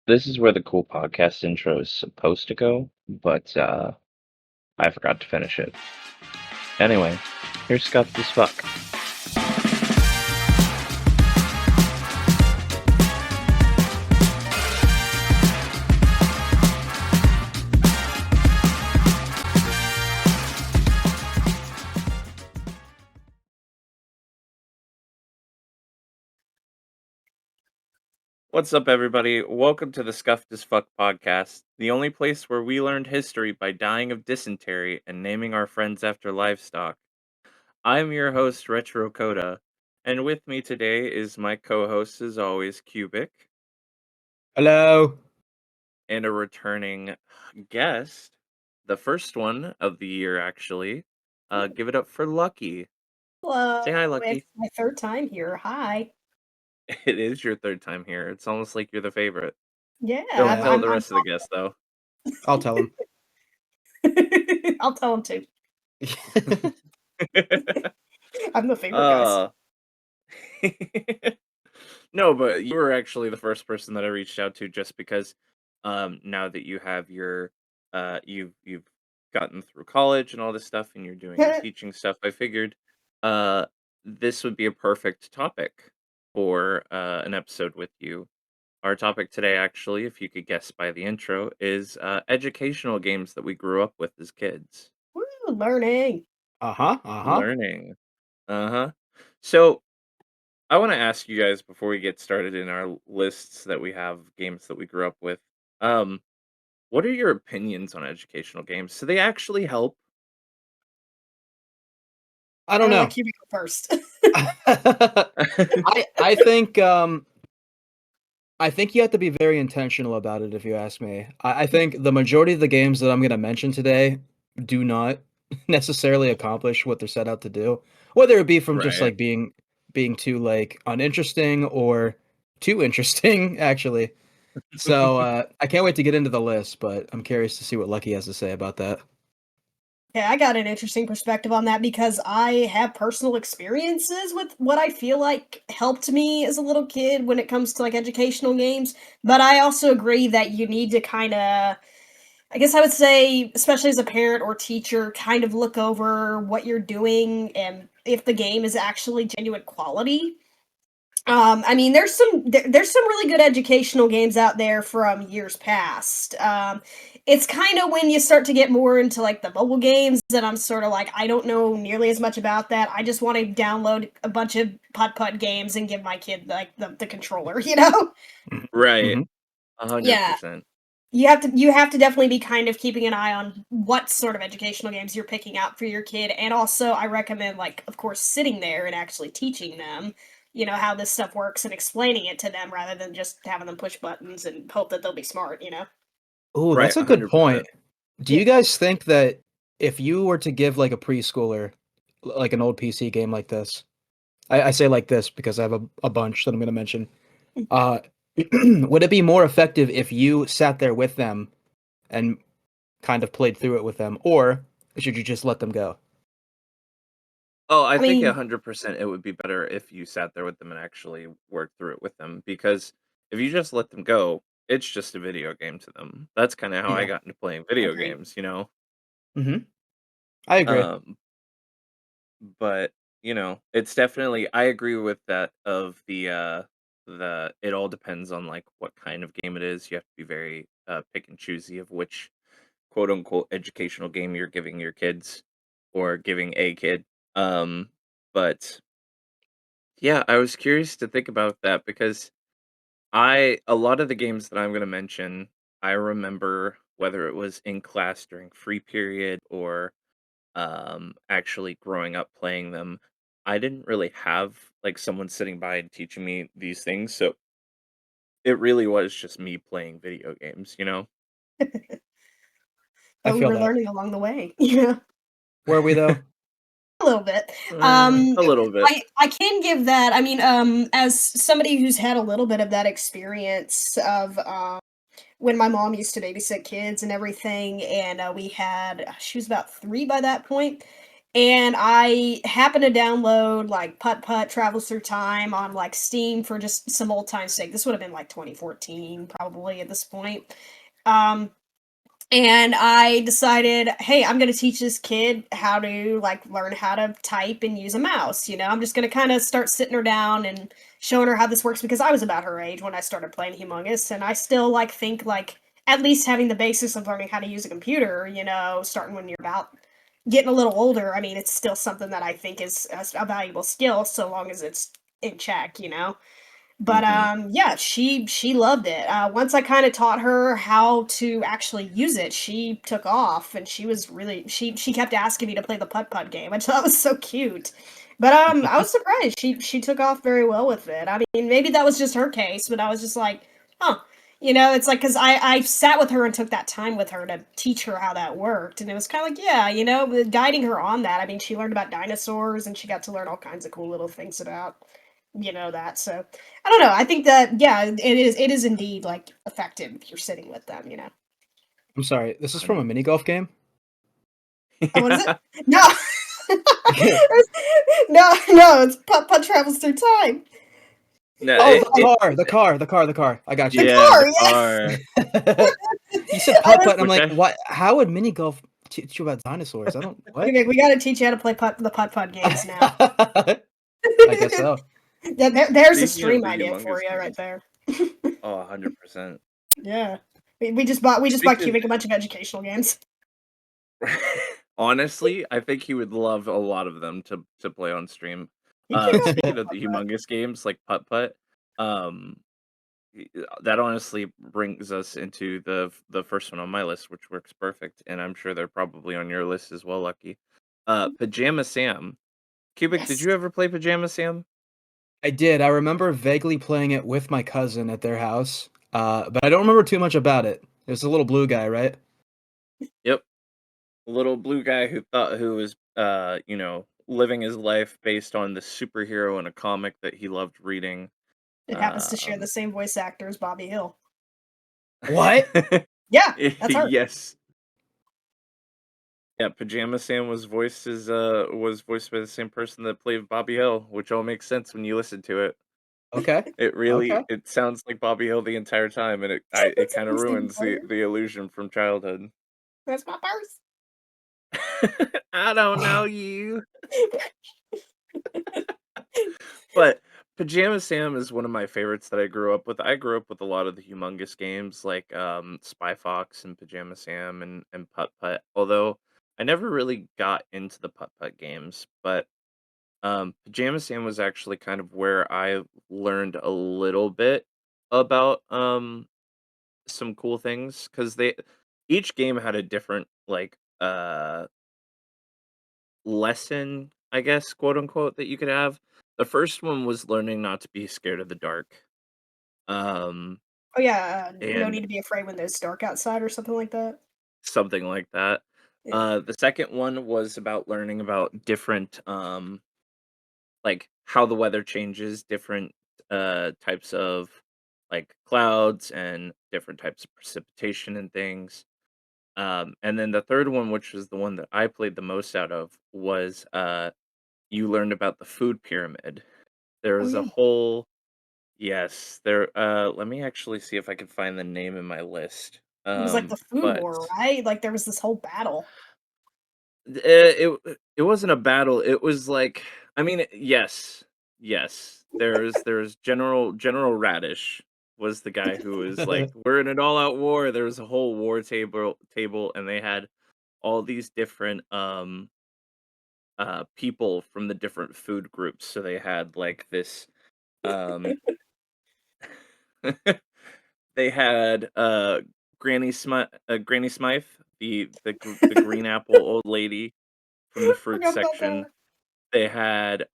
This is where the cool podcast intro is supposed to go, but I forgot to finish it. Anyway, here's Scuffed as Fuck. What's up, everybody? Welcome to the Scuffed as Fuck podcast, the only place where we learned history by dying of dysentery and naming our friends after livestock. I'm your host, Retro Koda, and with me today is my co-host, as always, Cubic, Hello. and a returning guest, the first one of the year, actually. Give it up for Lucky. Hello. Say hi, Lucky. It's my third time here. Hi. It is your third time here. It's almost like you're the favorite. Yeah. Don't tell the rest of the guests, though. I'll tell him. I'll tell him too. I'm the favorite, guys. No, but you were actually the first person that I reached out to just because now that you have your you've gotten through college and all this stuff and you're doing your teaching stuff, I figured this would be a perfect topic for an episode with you. Our topic today, actually, if you could guess by the intro, is educational games that we grew up with as kids. Woo, learning. Learning. So I want to ask you guys before we get started in our lists that we have games that we grew up with. What are your opinions on educational games? Do they actually help? I don't know. Let Cubic go first. I think I think you have to be very intentional about it, if you ask me. I think the majority of the games that I'm going to mention today do not necessarily accomplish what they're set out to do, whether it be from just Right. like being too like uninteresting or too interesting, actually. So I can't wait to get into the list, but I'm curious to see what Lucky has to say about that. Yeah, I got an interesting perspective on that because I have personal experiences with what I feel like helped me as a little kid when it comes to like educational games. But I also agree that you need to kind of, I guess I would say, especially as a parent or teacher, kind of look over what you're doing and if the game is actually genuine quality. I mean, there's some really good educational games out there from years past. It's kind of when you start to get more into like the mobile games that I'm sort of like, I don't know nearly as much about that. I just want to download a bunch of putt games and give my kid like the controller, you know? Right. Mhm. 100%. You have to definitely be kind of keeping an eye on what sort of educational games you're picking out for your kid, and also I recommend, like, of course, sitting there and actually teaching them, how this stuff works and explaining it to them rather than just having them push buttons and hope that they'll be smart, Oh, Right, that's a good 100%. point. Do you guys think that if you were to give like a preschooler like an old PC game like this, I say like this because I have a bunch that I'm going to mention. Uh, would it be more effective if you sat there with them and kind of played through it with them, or should you just let them go? Oh, I I think mean, 100% it would be better if you sat there with them and actually worked through it with them, because if you just let them go, it's just a video game to them. That's kind of how I Yeah. got into playing video agreed. games, Mm-hmm. I agree. But it's definitely, I agree with that of the it all depends on like what kind of game it is. You have to be very pick and choosy of which quote unquote educational game you're giving your kids or giving a kid. But yeah, I was curious to think about that because a lot of the games that I'm going to mention, I remember whether it was in class during free period or actually growing up playing them. I didn't really have like someone sitting by and teaching me these things, so it really was just me playing video games. I But we feel were that. learning along the way, yeah. Were we though? A little bit. A little bit. I can give that. I mean, as somebody who's had a little bit of that experience of when my mom used to babysit kids and everything, and she was about 3 by that point, and I happened to download like Putt Putt Travels Through Time on like Steam for just some old time's sake. This would have been like 2014, probably at this point. Um, and I decided, hey, I'm gonna teach this kid how to like learn how to type and use a mouse. You know, I'm just gonna kind of start sitting her down and showing her how this works because I was about her age when I started playing Humongous, and I still like think like at least having the basics of learning how to use a computer, you know, starting when you're about getting a little older. I mean, it's still something that I think is a valuable skill so long as it's in check, you know. But Mhm. yeah, she loved it. Once I kind of taught her how to actually use it, she took off, and she was really she kept asking me to play the putt putt game, which I thought was so cute. But I was surprised she took off very well with it. I mean, maybe that was just her case, but I was just like, huh. You know, it's like because I sat with her and took that time with her to teach her how that worked, and it was kind of like, yeah, you know, guiding her on that. I mean, she learned about dinosaurs, and she got to learn all kinds of cool little things about, you know, that. So I don't know. I think that yeah, it is indeed like effective if you're sitting with them, you know. I'm sorry. This is from a 100. mini golf game. Oh, what is it? Yeah. No. No, it's Putt Putt Travels Through Time. No, Oh, it the it car, the car, the car, the car. I got The you. yeah, car, the yes. car, You said I putt putt, was and I'm which like, I what? How would mini golf teach you about dinosaurs? I don't what. we got to teach you how to play the Putt Putt games now. I guess so. Yeah, there's a speaking of stream the idea for humongous you right games. there. Oh, 100%. Yeah. We just bought Speaking Cubic a bunch of educational games. honestly, I think he would love a lot of them to play on stream. He can go play Speaking of Putt the Putt. humongous games like Putt Putt, um, that honestly brings us into the first one on my list, which works perfect, and I'm sure they're probably on your list as well, Lucky. Pajama Sam. Cubic, did Yes. you ever play Pajama Sam? I did. I remember vaguely playing it with my cousin at their house, but I don't remember too much about it. It was a little blue guy, right? Yep. Little blue guy who was living his life based on the superhero in a comic that he loved reading. It happens to share the Um same voice actor as Bobby Hill. What? Yeah, that's her. yes. Yeah, Pajama Sam was voiced by the same person that played Bobby Hill, which all makes sense when you listen to it. Okay. Okay. It sounds like Bobby Hill the entire time, and it That's kind of almost even ruins funnier. the illusion from childhood. That's my purse. I don't know you. But Pajama Sam is one of my favorites that I grew up with. I grew up with a lot of the humongous games like Spy Fox and Pajama Sam and Putt Putt. Although I never really got into the Putt Putt games, but Pajama Sam was actually kind of where I learned a little bit about some cool things because they each game had a different like lesson, I guess, quote unquote, that you could have. The first one was learning not to be scared of the dark. Um, Oh yeah, no and need to be afraid when it's dark outside or something like that. something like that. Yeah. The second one was about learning about different like how the weather changes, different types of like clouds and different types of precipitation and things. And then the third one, which was the one that I played the most out of, was you learned about the food pyramid. There Oh was a yeah. whole yes, there let me actually see if I can find the name in my list. It was like the food But war, right? Like there was this whole battle. it wasn't a battle. It was like I mean, yes. Yes. There's General Radish was the guy who was like, "We're in an all-out war." There was a whole war table and they had all these different people from the different food groups. So they had like this um they had Granny Smythe, the green apple old lady from the fruit Forgot about section. that.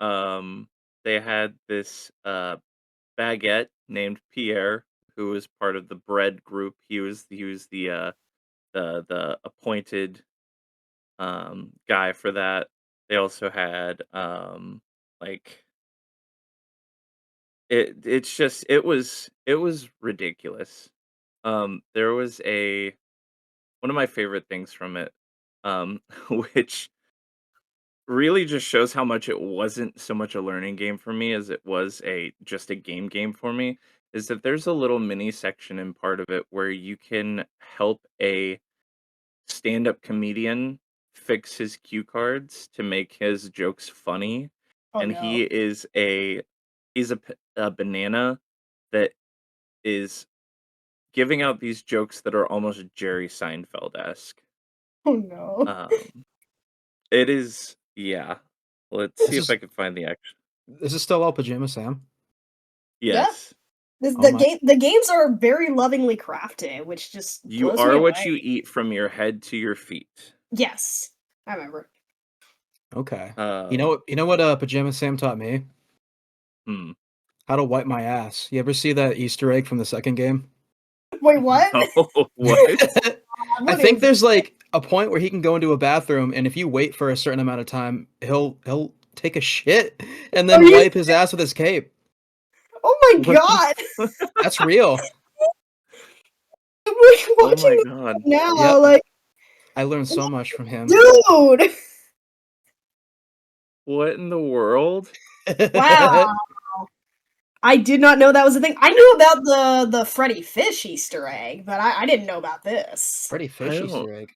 They had this baguette named Pierre, who was part of the bread group. He was the appointed guy for that. They also had like it's just it was ridiculous. There was a one of my favorite things from it, um, which really just shows how much it wasn't so much a learning game for me as it was just a game for me, is that there's a little mini section in part of it where you can help a stand-up comedian fix his cue cards to make his jokes funny, Oh and no. he's a banana that is giving out these jokes that are almost Jerry Seinfeld-esque. Oh no. Um, it is yeah. Let's This see if I is can find the action. this is still all Pajama Sam. Yeah. Yes. Oh my! The games are very lovingly crafted, which just You blows me are what you away. eat from your head to your feet. Yes, I remember. Okay. Um, You know what? Pajama Sam taught me hmm. how to wipe my ass. You ever see that Easter egg from the second game? Wait, what? No, what? I What think is? there's like a point where he can go into a bathroom, and if you wait for a certain amount of time, he'll take a shit and Are then you? wipe his ass with his cape. Oh my What the god! That's real. I'm like Oh watching my this god. now, Yep. like, I learned so much from him. dude. What in the world? Wow, I did not know that was a thing. I knew about the Freddy Fish Easter egg, but I didn't know about this. Pretty I fish don't Easter egg.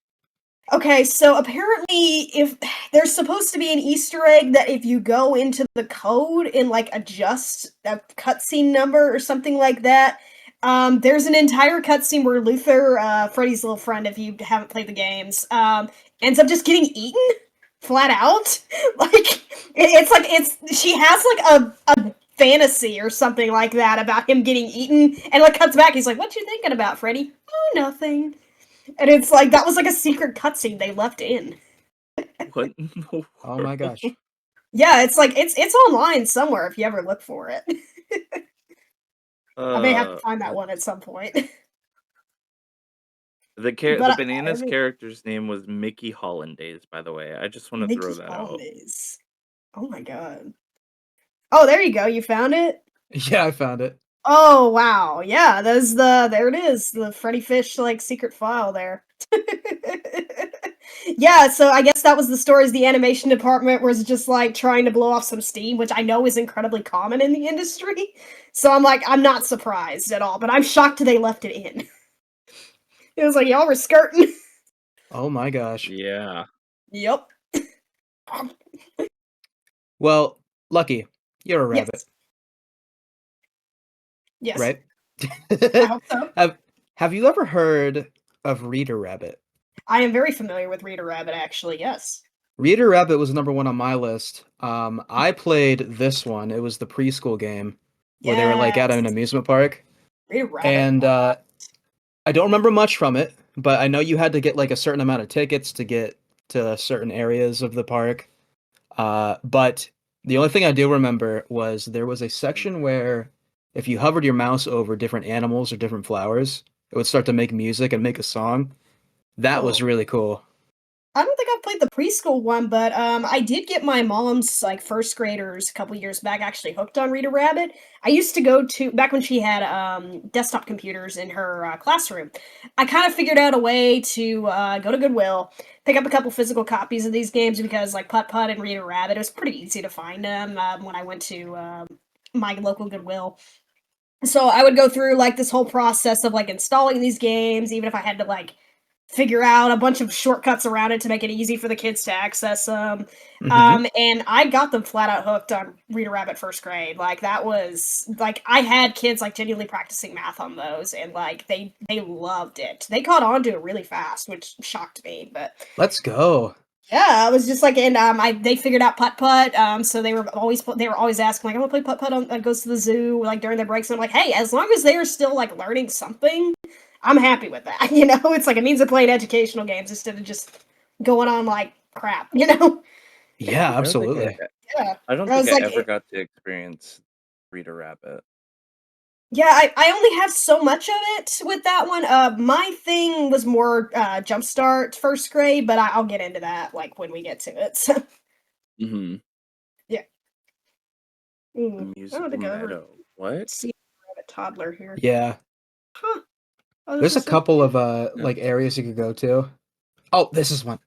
Okay, so apparently, if there's supposed to be an Easter egg that if you go into the code and like adjust a cutscene number or something like that, there's an entire cutscene where Luther, Freddy's little friend, if you haven't played the games, ends up just getting eaten flat out. Like it's like she has like a fantasy or something like that about him getting eaten, and like cuts back. He's like, "What you thinking about, Freddy?" "Oh, nothing." And it's like that was like a secret cutscene they left in. what in the Oh my world? gosh. Yeah, it's like it's online somewhere if you ever look for it. I may have to find that What one at some point. the But bananas character's name was Mickey Hollandaise, by the way. I just want to throw Mickey that out. Hollandaise. Oh my god. Oh, there you go. You found it. Yeah, I found it. Oh wow. Yeah, there it is. The Freddy Fish like secret file there. Yeah, so I guess that was the story. Is the animation department was just like trying to blow off some steam, which I know is incredibly common in the industry. So I'm like, I'm not surprised at all, but I'm shocked they left it in. It was like y'all were skirting. Oh my gosh. Yeah. Yep. Well, Lucky, you're a rabbit, Yes. Yes. right? I hope so. Have you ever heard of Reader Rabbit? I am very familiar with Reader Rabbit, actually. Yes. Reader Rabbit was number one on my list. I played this one. It was the preschool game where they were like at Yes. an amusement park, Reader Rabbit. and I don't remember much from it, but I know you had to get like a certain amount of tickets to get to certain areas of the park. But the only thing I do remember was there was a section where if you hovered your mouse over different animals or different flowers, it would start to make music and make a song. That was Oh. really cool. I don't think I've played the preschool one, but I did get my mom's like first graders a couple years back actually hooked on Reader Rabbit. I used to go to back when she had desktop computers in her classroom. I kind of figured out a way to go to Goodwill, pick up a couple physical copies of these games because like Putt Putt and Reader Rabbit, it was pretty easy to find them when I went to my local Goodwill. So I would go through like this whole process of like installing these games, even if I had to like figure out a bunch of shortcuts around it to make it easy for the kids to access them. Hmm. And I got them flat out hooked on Reader Rabbit first grade. Like that was like I had kids like genuinely practicing math on those, and like they loved it. They caught on to it really fast, which shocked me. But Let's go. yeah, I was just like, and they figured out putt putt. So they were always asking like, I want to play putt putt on that goes to the zoo like during their breaks. And I'm like, hey, as long as they are still like learning something, I'm happy with that. You know, it's like it means they're playing educational games instead of just going on like crap. You know? Yeah, I don't think absolutely. Yeah. I don't I think was I like, ever got to experience Reader Rabbit. yeah, I only have so much of it with that one. My thing was more Jumpstart first grade, but I'll get into that like when we get to it. So Mhm. yeah. A I want to musical go over and meadow. What? see a rabbit toddler here. Yeah. Huh. Oh, this There's a is so couple of Yeah. like areas you could go to. Oh, this is one.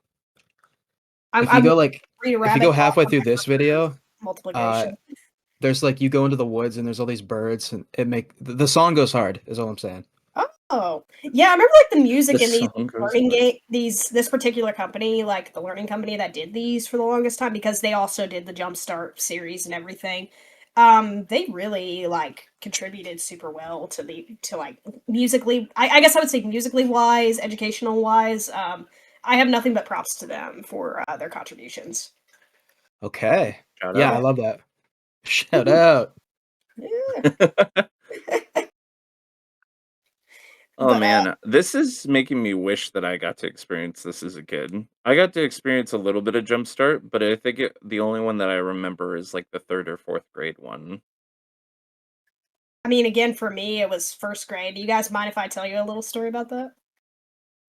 If you go like read a if you rabbit go hole halfway on through this video, multiplication. there's like you go into the woods and there's all these birds and the song goes hard, is all I'm saying. Oh, yeah, I remember, like, the music The in these song goes learning hard. this particular company, like, the learning company that did these for the longest time, because they also did the Jumpstart series and everything. They really, like, contributed super well to, like, musically I guess I would say musically wise, educational wise, I have nothing but props to them for, their contributions. Okay. Shout Yeah, I Yeah. out. love that. Shout out. Yeah. Oh But, man, this is making me wish that I got to experience this as a kid. I got to experience a little bit of Jumpstart, but I think the only one that I remember is like the third or fourth grade one. I mean, again, for me, it was 1st grade. Do you guys mind if I tell you a little story about that?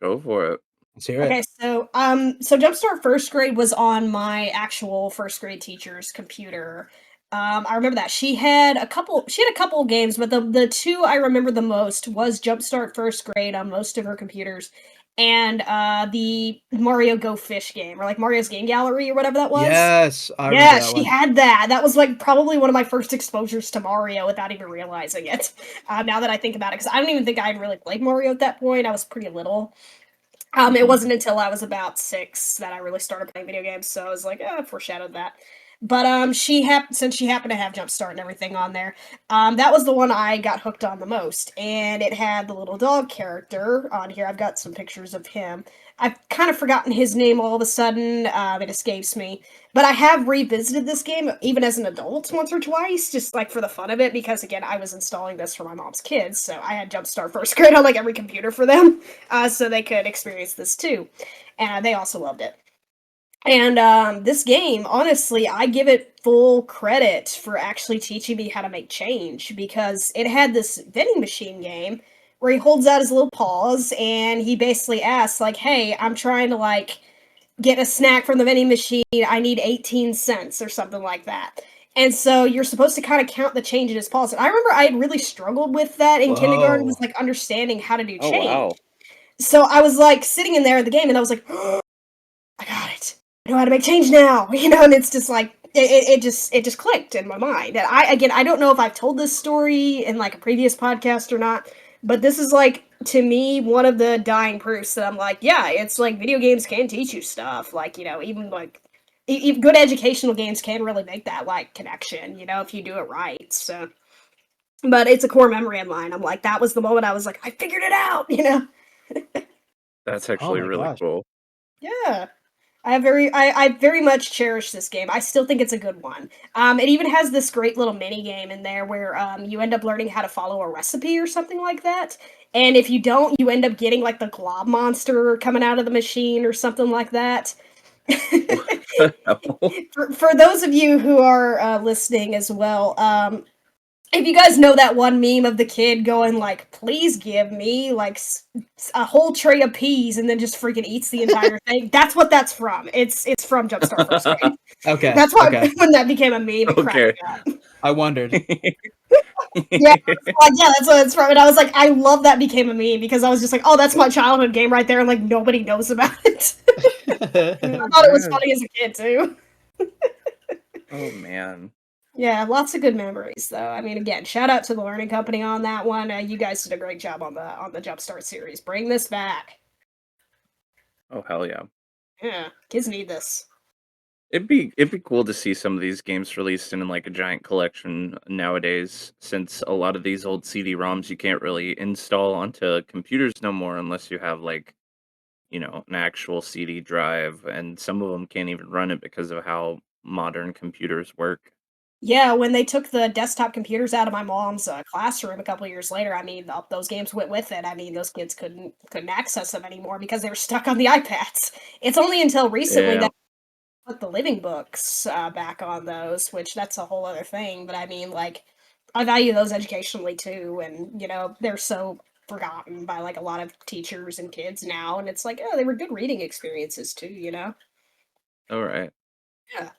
Go for it. Let's hear Okay, it. so Jumpstart 1st grade was on my actual 1st grade teacher's computer. I remember that. She had a couple games, but the 2 I remember the most was Jumpstart 1st grade on most of her computers, and, the Mario Go Fish game, or, like, Mario's Game Gallery or whatever that was. Yes, I remember Yeah, that she one. had that. That was, like, probably one of my first exposures to Mario without even realizing it, now that I think about it, because I don't even think I had really played Mario at that point, I was pretty little. It Mhm. wasn't until I was about 6 that I really started playing video games, so I was like, foreshadowed that. But, since she happened to have Jumpstart and everything on there, that was the one I got hooked on the most, and it had the little dog character on here. I've got some pictures of him. I've kind of forgotten his name all of a sudden, it escapes me, but I have revisited this game even as an adult once or twice, just, like, for the fun of it, because, again, I was installing this for my mom's kids, so I had Jumpstart 1st grade on, like, every computer for them, so they could experience this too, and they also loved it. And this game, honestly, I give it full credit for actually teaching me how to make change, because it had this vending machine game where he holds out his little paws and he basically asks, like, "Hey, I'm trying to, like, get a snack from the vending machine. I need 18 cents," or something like that. And so you're supposed to kind of count the change in his paws. And I remember I had really struggled with that in kindergarten, was Whoa. like understanding how to do Oh change. wow. So I was like sitting in there at the game and I was like, I got it. I know how to make change now, and it's just like it just clicked in my mind. And I don't know if I've told this story in like a previous podcast or not, but this is like to me one of the dying proofs that I'm like, yeah, it's like video games can teach you stuff. Like, even like good educational games can really make that like connection, if you do it right. So, but it's a core memory of mine. I'm like, that was the moment I was like, I figured it out. That's Oh actually my really gosh. cool. Yeah. I very much cherish this game. I still think it's a good one. It even has this great little mini game in there where you end up learning how to follow a recipe or something like that. And if you don't, you end up getting like the glob monster coming out of the machine or something like that. What the hell? For those of you who are listening as well, if you guys know that one meme of the kid going like, "Please give me like a whole tray of peas," and then just freaking eats the entire thing, that's what that's from. It's from Jumpstart 1st grade. Okay, That's why okay. when that became a meme, it cracked Okay. me up. I wondered. Yeah, like, yeah, that's what it's from. And I was like, I love that became a meme because I was just like, oh, that's my childhood game right there, and like nobody knows about it. I Oh thought it was man. funny as a kid too. Oh man. Yeah, lots of good memories though. I mean, again, shout out to the learning company on that one. You guys did a great job on the Jumpstart series. Bring this back. Oh hell yeah. Yeah, kids need this. It'd be cool to see some of these games released in like a giant collection nowadays, since a lot of these old CD-ROMs you can't really install onto computers no more unless you have like, an actual CD drive, and some of them can't even run it because of how modern computers work. Yeah, when they took the desktop computers out of my mom's classroom a couple years later, I mean, those games went with it. I mean, those kids couldn't access them anymore because they were stuck on the iPads. It's only until recently Yeah. that I put the living books back on those, which that's a whole other thing. But I mean, like, I value those educationally too, and they're so forgotten by like a lot of teachers and kids now. And it's like, oh, they were good reading experiences too. All right. Yeah.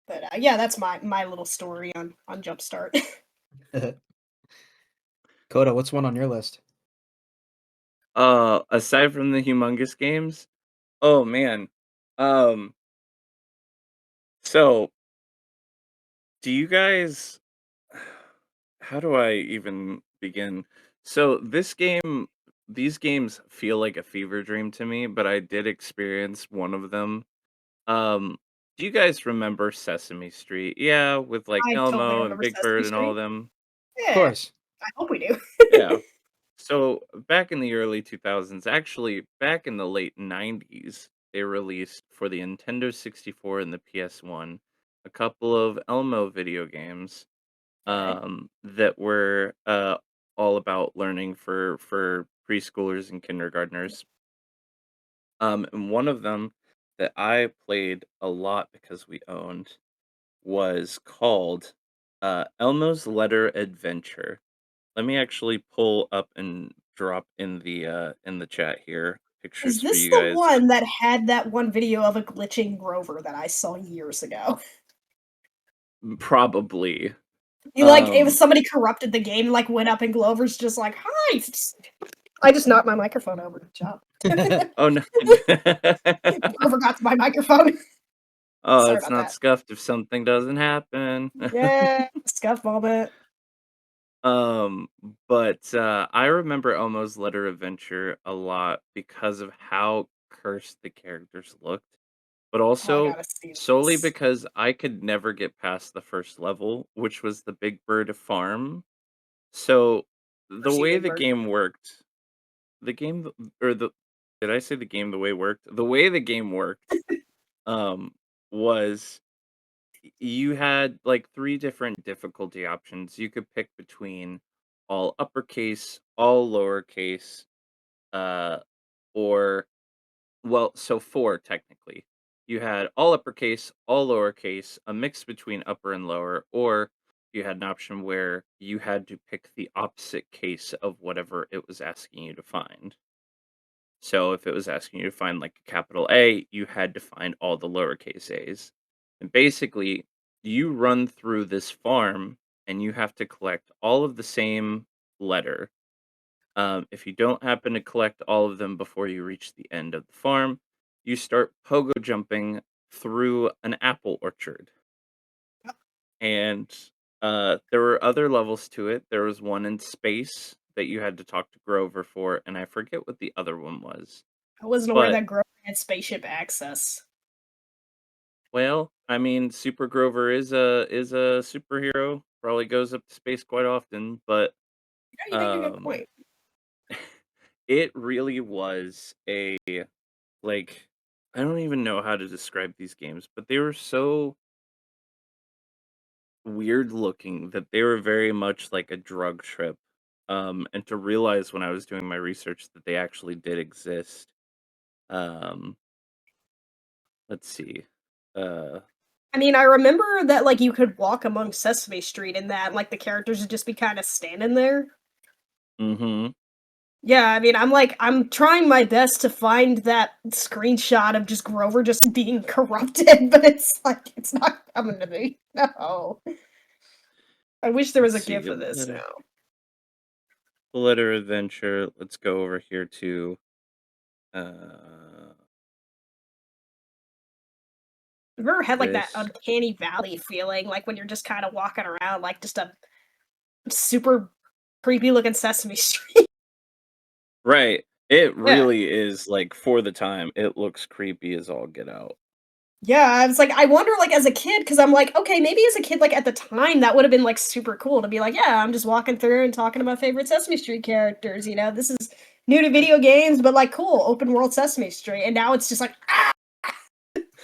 But yeah, that's my little story on Jumpstart. Koda, what's one on your list? Aside from the humongous games, oh man. Um, so do you guys how do I even begin? So these games feel like a fever dream to me, but I did experience one of them. Do you guys remember Sesame Street? Yeah, with like I totally Elmo and remember Big Sesame Bird and all of Street. them. Of Yeah, course. I hope we do. Yeah. So back in the early 2000s, actually back in the late 90s, they released for the Nintendo 64 and the PS1 a couple of Elmo video games Okay. that were all about learning for preschoolers and kindergartners. And one of them that I played a lot because we owned was called Elmo's Letter Adventure. Let me actually pull up and drop in the chat here Is pictures for this you the guys. one that had that one video of a glitching Grover that I saw years ago? Probably. You like it was Um somebody corrupted the game, like went up and Glover's just like, "Hi." I just knocked my microphone over. Good job. oh no. Grover got to my microphone. Oh, Sorry it's about not that. scuffed if something doesn't happen. Yeah, scuff moment. Um, but I remember Elmo's Letter Adventure a lot because of how cursed the characters looked, but Oh, I also gotta see solely this. because I could never get past the first level, which was the Big Bird farm. So the Mercy, way Big the Bird. game worked, the game or the did I say the game the way it worked? The way the game worked was you had like three different difficulty options. You could pick between all uppercase, all lowercase, uh, or well, so four technically. You had all uppercase, all lowercase, a mix between upper and lower, or you had an option where you had to pick the opposite case of whatever it was asking you to find. So if it was asking you to find like a capital A, you had to find all the lowercase a's. And basically, you run through this farm and you have to collect all of the same letter. If you don't happen to collect all of them before you reach the end of the farm, you start pogo jumping through an apple orchard. And there were other levels to it. There was one in space that you had to talk to Grover for, and I forget what the other one was. I wasn't aware But that Grover had spaceship access. well, I mean, Super Grover is a superhero. Probably goes up to space quite often, but Yeah, you make a good um, point. it really was a like I don't even know how to describe these games, but they were so weird looking that they were very much like a drug trip. And to realize when I was doing my research that they actually did exist. Um, let's see. Uh, I mean, I remember that like you could walk among Sesame Street and that like the characters would just be kind of standing there. mhm. Yeah, I mean, I'm trying my best to find that screenshot of just Grover just being corrupted, but it's like it's not coming to me. No. I wish there Let's was a see. GIF of this now. Letter adventure. Let's go over here to uh Have you ever had like that this. uncanny valley feeling, like when you're just kind of walking around like just a super creepy looking Sesame Street? Right. It Yeah. really is like for the time, it looks creepy as all get out. Yeah, it's like I wonder, like as a kid, because I'm like, okay, maybe as a kid, like at the time, that would have been like super cool to be like, yeah, I'm just walking through and talking about favorite Sesame Street characters. You know, this is new to video games, but like cool, open world Sesame Street. And now it's just like, ah,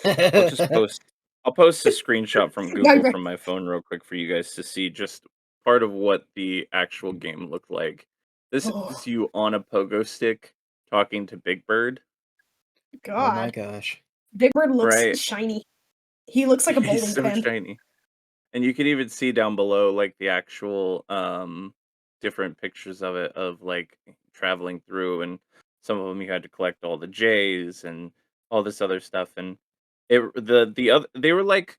I'll just post I'll post a screenshot from no, Google from my phone real quick for you guys to see just part of what the actual game looked like. This is oh you on a pogo stick talking to Big Bird, Oh my god, gosh. Big Bird looks right? shiny. He looks like a He's bowling so pin. shiny. And you can even see down below like the actual different pictures of it of like traveling through and some of them you had to collect all the J's and all this other stuff and the other they were like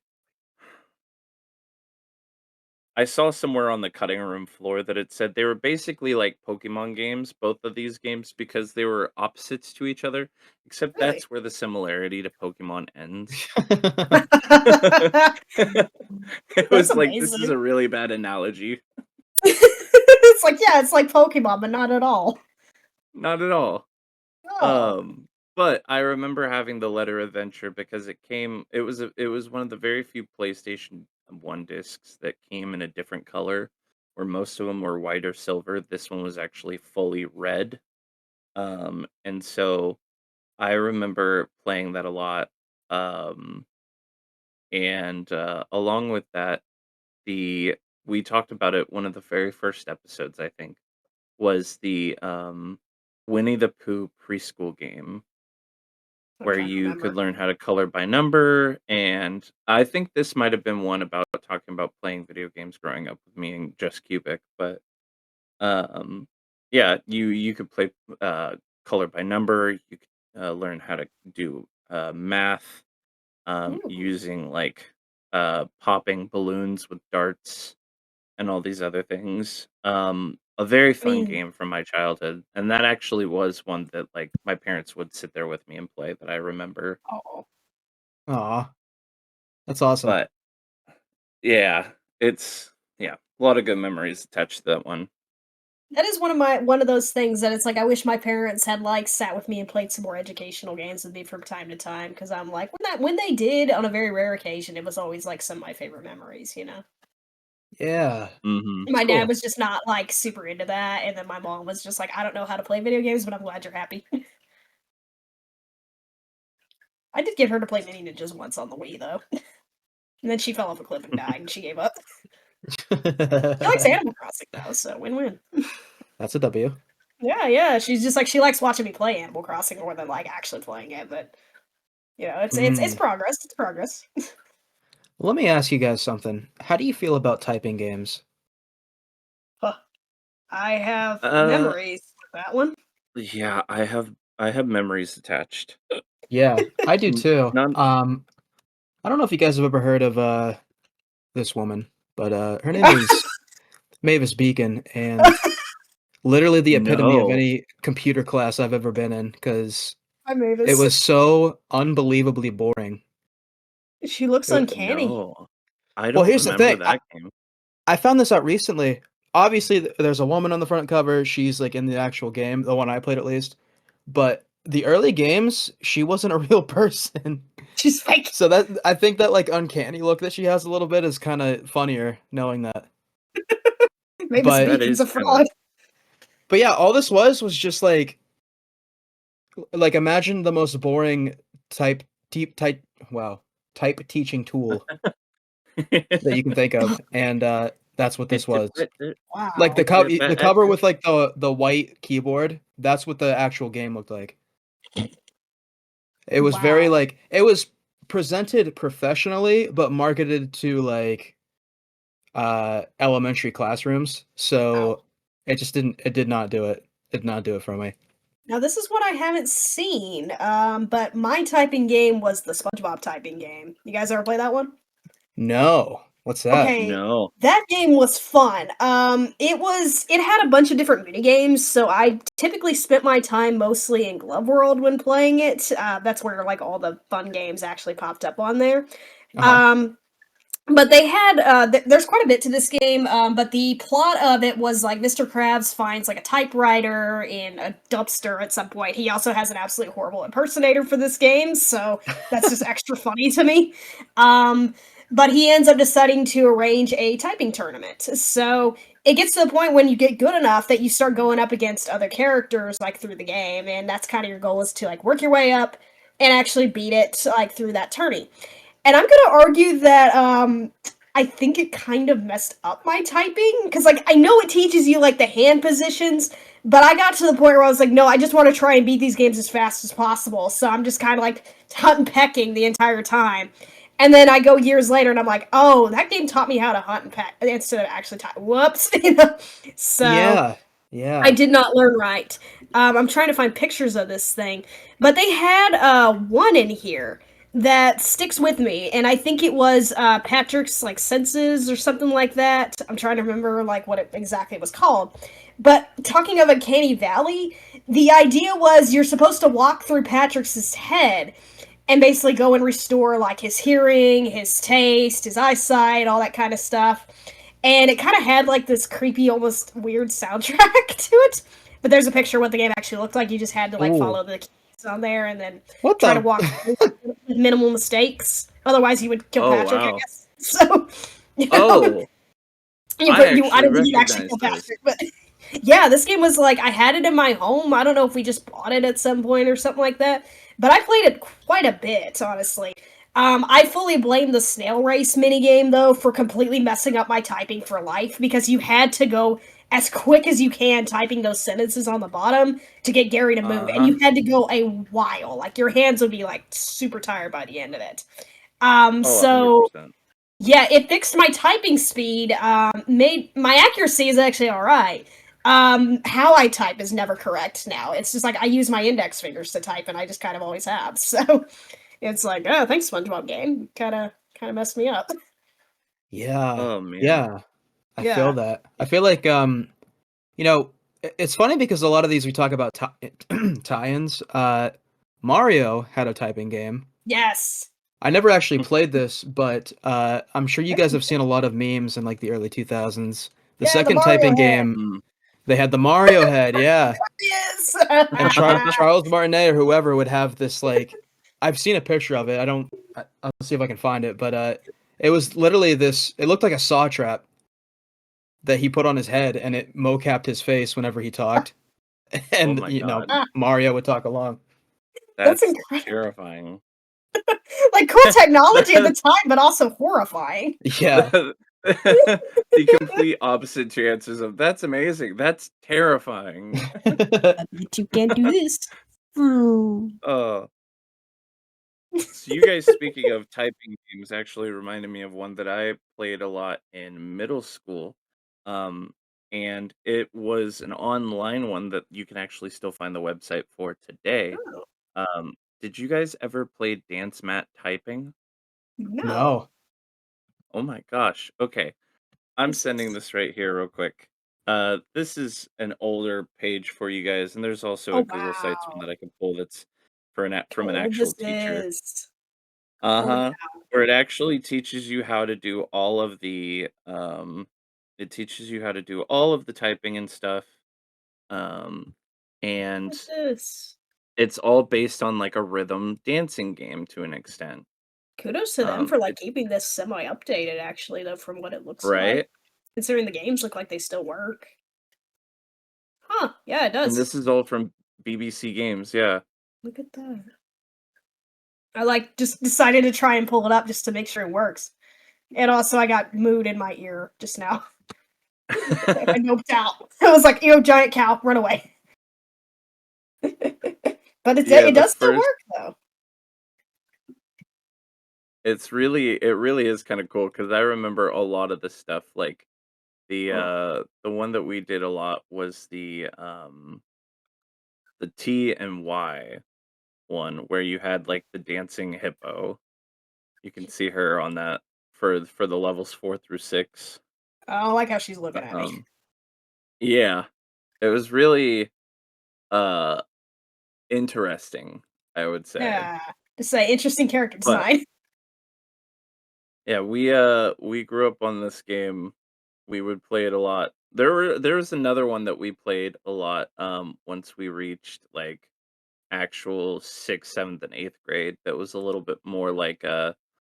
I saw somewhere on the cutting room floor that it said they were basically like Pokemon games, both of these games, because they were opposites to each other, except Really? that's where the similarity to Pokemon ends. It That's was like, this is amazing. a really bad analogy. It's like, yeah, it's like Pokemon, but not at all. Not at all. Oh. But I remember having the Letter Adventure because it was one of the very few PlayStation 1 discs that came in a different color, where most of them were white or silver. This one was actually fully red. And so I remember playing that a lot. Um, and along with that, the we talked about it one of the very first episodes, I think, was the Winnie the Pooh preschool game I'm where trying to you remember. could learn how to color by number, and I think this might have been one about talking about playing video games growing up with me and Just Cubic, but um, yeah, you could play color by number. You could learn how to do math Ooh. using like popping balloons with darts and all these other things. A very I fun mean, game from my childhood, and that actually was one that like my parents would sit there with me and play that I remember. oh. Aw, that's awesome. But yeah, it's yeah, a lot of good memories attached to that one. That is one of those things that it's like I wish my parents had like sat with me and played some more educational games with me from time to time because I'm like when they did on a very rare occasion it was always like some of my favorite memories, you know. Yeah, My dad cool. was just not like super into that, and then my mom was just like, I don't know how to play video games, but I'm glad you're happy. I did get her to play Mini Ninjas once on the Wii though, and then she fell off a cliff and died, and she gave up. She likes Animal Crossing though, so win-win. That's a W. Yeah, yeah. She's just like she likes watching me play Animal Crossing more than like actually playing it, but you know, it's Mm. progress. It's progress. Let me ask you guys something. How do you feel about typing games? Huh. I have Uh, memories with that one. yeah, I have memories attached. Yeah, I do too. None. I don't know if you guys have ever heard of this woman, but her name is Mavis Beacon, and literally the epitome of No. any computer class I've ever been in because Hi, it Mavis. was so unbelievably boring. She looks uncanny. No. I Well, don't here's the remember thing. that game. I found this out recently. Obviously, there's a woman on the front cover. She's like in the actual game, the one I played at least. But the early games, she wasn't a real person. She's fake. So that I think that like uncanny look that she has a little bit is kind of funnier knowing that. Mavis But That Beacon's is a kind of fraud. yeah, all this was just like imagine the most boring type deep type wow type teaching tool that you can think of, and that's what this It's a was. bit Like Wow. it's a the bit cover with like the white keyboard, that's what the actual game looked like. It was very Wow. like it was presented professionally but marketed to like elementary classrooms. Wow. So it did not do it. Did not do it for me. Now this is what I haven't seen. But my typing game was the SpongeBob typing game. You guys ever play that one? No. What's that? Okay, no. that game was fun. It had a bunch of different mini games, so I typically spent my time mostly in Glove World when playing it. That's where like all the fun games actually popped up on there. Uh-huh. Um, but they had there's quite a bit to this game, but the plot of it was like Mr. Krabs finds like a typewriter in a dumpster at some point. He also has an absolutely horrible impersonator for this game, so that's just extra funny to me. Um, but he ends up deciding to arrange a typing tournament. So it gets to the point when you get good enough that you start going up against other characters like through the game, and that's kind of your goal is to like work your way up and actually beat it like through that tourney. And I'm gonna argue that I think it kind of messed up my typing because like I know it teaches you like the hand positions, but I got to the point where I was like, no, I just want to try and beat these games as fast as possible. So I'm just kind of like hunt and pecking the entire time. And then I go years later and I'm like, oh, that game taught me how to hunt and peck instead of actually type. Whoops, you know. So Yeah. I Yeah. did not learn right. I'm trying to find pictures of this thing, but they had one in here that sticks with me, and I think it was Patrick's like senses or something like that. I'm trying to remember like what it exactly was called. But talking of Uncanny Valley, the idea was you're supposed to walk through Patrick's head and basically go and restore like his hearing, his taste, his eyesight, all that kind of stuff. And it kind of had like this creepy, almost weird soundtrack to it. But there's a picture of what the game actually looked like. You just had to like Ooh. follow the keys on there and then What try to the? walk through with minimal mistakes. Otherwise, you would kill Oh, Patrick, I wow. guess. So, Oh, you, I I actually don't think you'd actually recognize kill those. Patrick, but yeah, this game was like I had it in my home. I don't know if we just bought it at some point or something like that, but I played it quite a bit, honestly. I fully blame the snail race minigame though for completely messing up my typing for life because you had to go as quick as you can typing those sentences on the bottom to get Gary to move, and Uh-huh. you had to go a while. Like your hands would be like super tired by the end of it. Oh, So 100%. yeah, it fixed my typing speed. Made my accuracy is actually all right. How I type is never correct now. It's just like I use my index fingers to type, and I just kind of always have. So it's like, oh, thanks, SpongeBob game. Kind of messed me up. Yeah, Oh, man. yeah. I feel Yeah. that. I feel like you know, it's funny because a lot of these we talk about tie-ins. Mario had a typing game. Yes. I never actually played this, but I'm sure you guys have seen a lot of memes in like the early 2000s. The Yeah, the second Mario typing head. game, Mm. they had the Mario head, yeah. Yes. And Charles Martinet or whoever would have this like I've seen a picture of it. I'll see if I can find it, but it was literally this it looked like a saw trap that he put on his head and it mocapped his face whenever he talked. Oh And my god. Mario would talk along. That's That's incredible. terrifying. Like cool technology at the That time, but also horrifying. Yeah. the complete opposite chances of that's amazing. That's terrifying. I bet you can't do this. Uh, so you guys speaking of typing games actually reminded me of one that I played a lot in middle school. Um, and it was an online one that you can actually still find the website for today. Oh, Did you guys ever play Dance Mat Typing? no. No. Oh my gosh. Okay. I'm This sending is this right here real quick. This is an older page for you guys, and there's also oh a Google Sites one wow. that I can pull that's for How from an old actual this teacher. is. Holy Uh-huh. cow. Where it actually teaches you how to do all of the it teaches you how to do all of the typing and stuff. Um Look and at this. it's all based on like a rhythm dancing game to an extent. Kudos to them for like It keeping this semi updated actually though from what it looks like. right? Considering the games look like they still work. Huh, yeah, it And does. this is all from BBC Games, yeah. Look at that. I like just decided to try and pull it up just to make sure it works. And also I got mood in my ear just now. I noped out. I was like, "Ew, giant cow, run away." But Yeah, it the does still first work though. it really is kinda cool cool because I remember a lot of the stuff, like, Huh. the one that we did a lot was the T and Y one where you had, like, the dancing hippo. You can see her on that for the levels 4 through 6. I don't like how she's looking at me. Um, yeah, it was really, uh, interesting, I would say, Yeah. Just say interesting character but design. yeah, we grew up on this game. We would play it a lot. There was another one that we played a lot, once we reached, like, actual 6th, 7th, and 8th grade that was a little bit more like,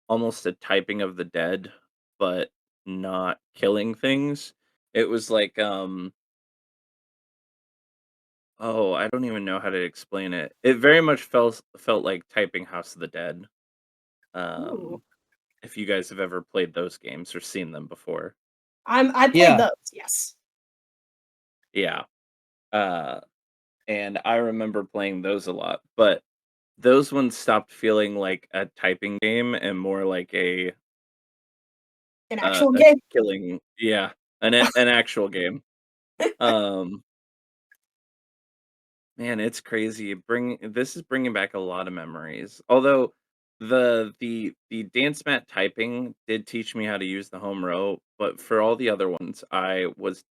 almost a typing of the dead, but not killing things. It was like, oh, I don't even know how to explain it. It very much felt like typing House of the Dead, Ooh. um, if you guys have ever played those games or seen them before. I played Yeah. those, yes. Yeah, uh, and I remember playing those a lot, but those ones stopped feeling like a typing game and more like An actual a game. killing yeah, an actual game. Um, man, it's crazy. Bring This is bringing back a lot of memories. Although The dance mat typing did teach me how to use the home row, but for all the other ones, I was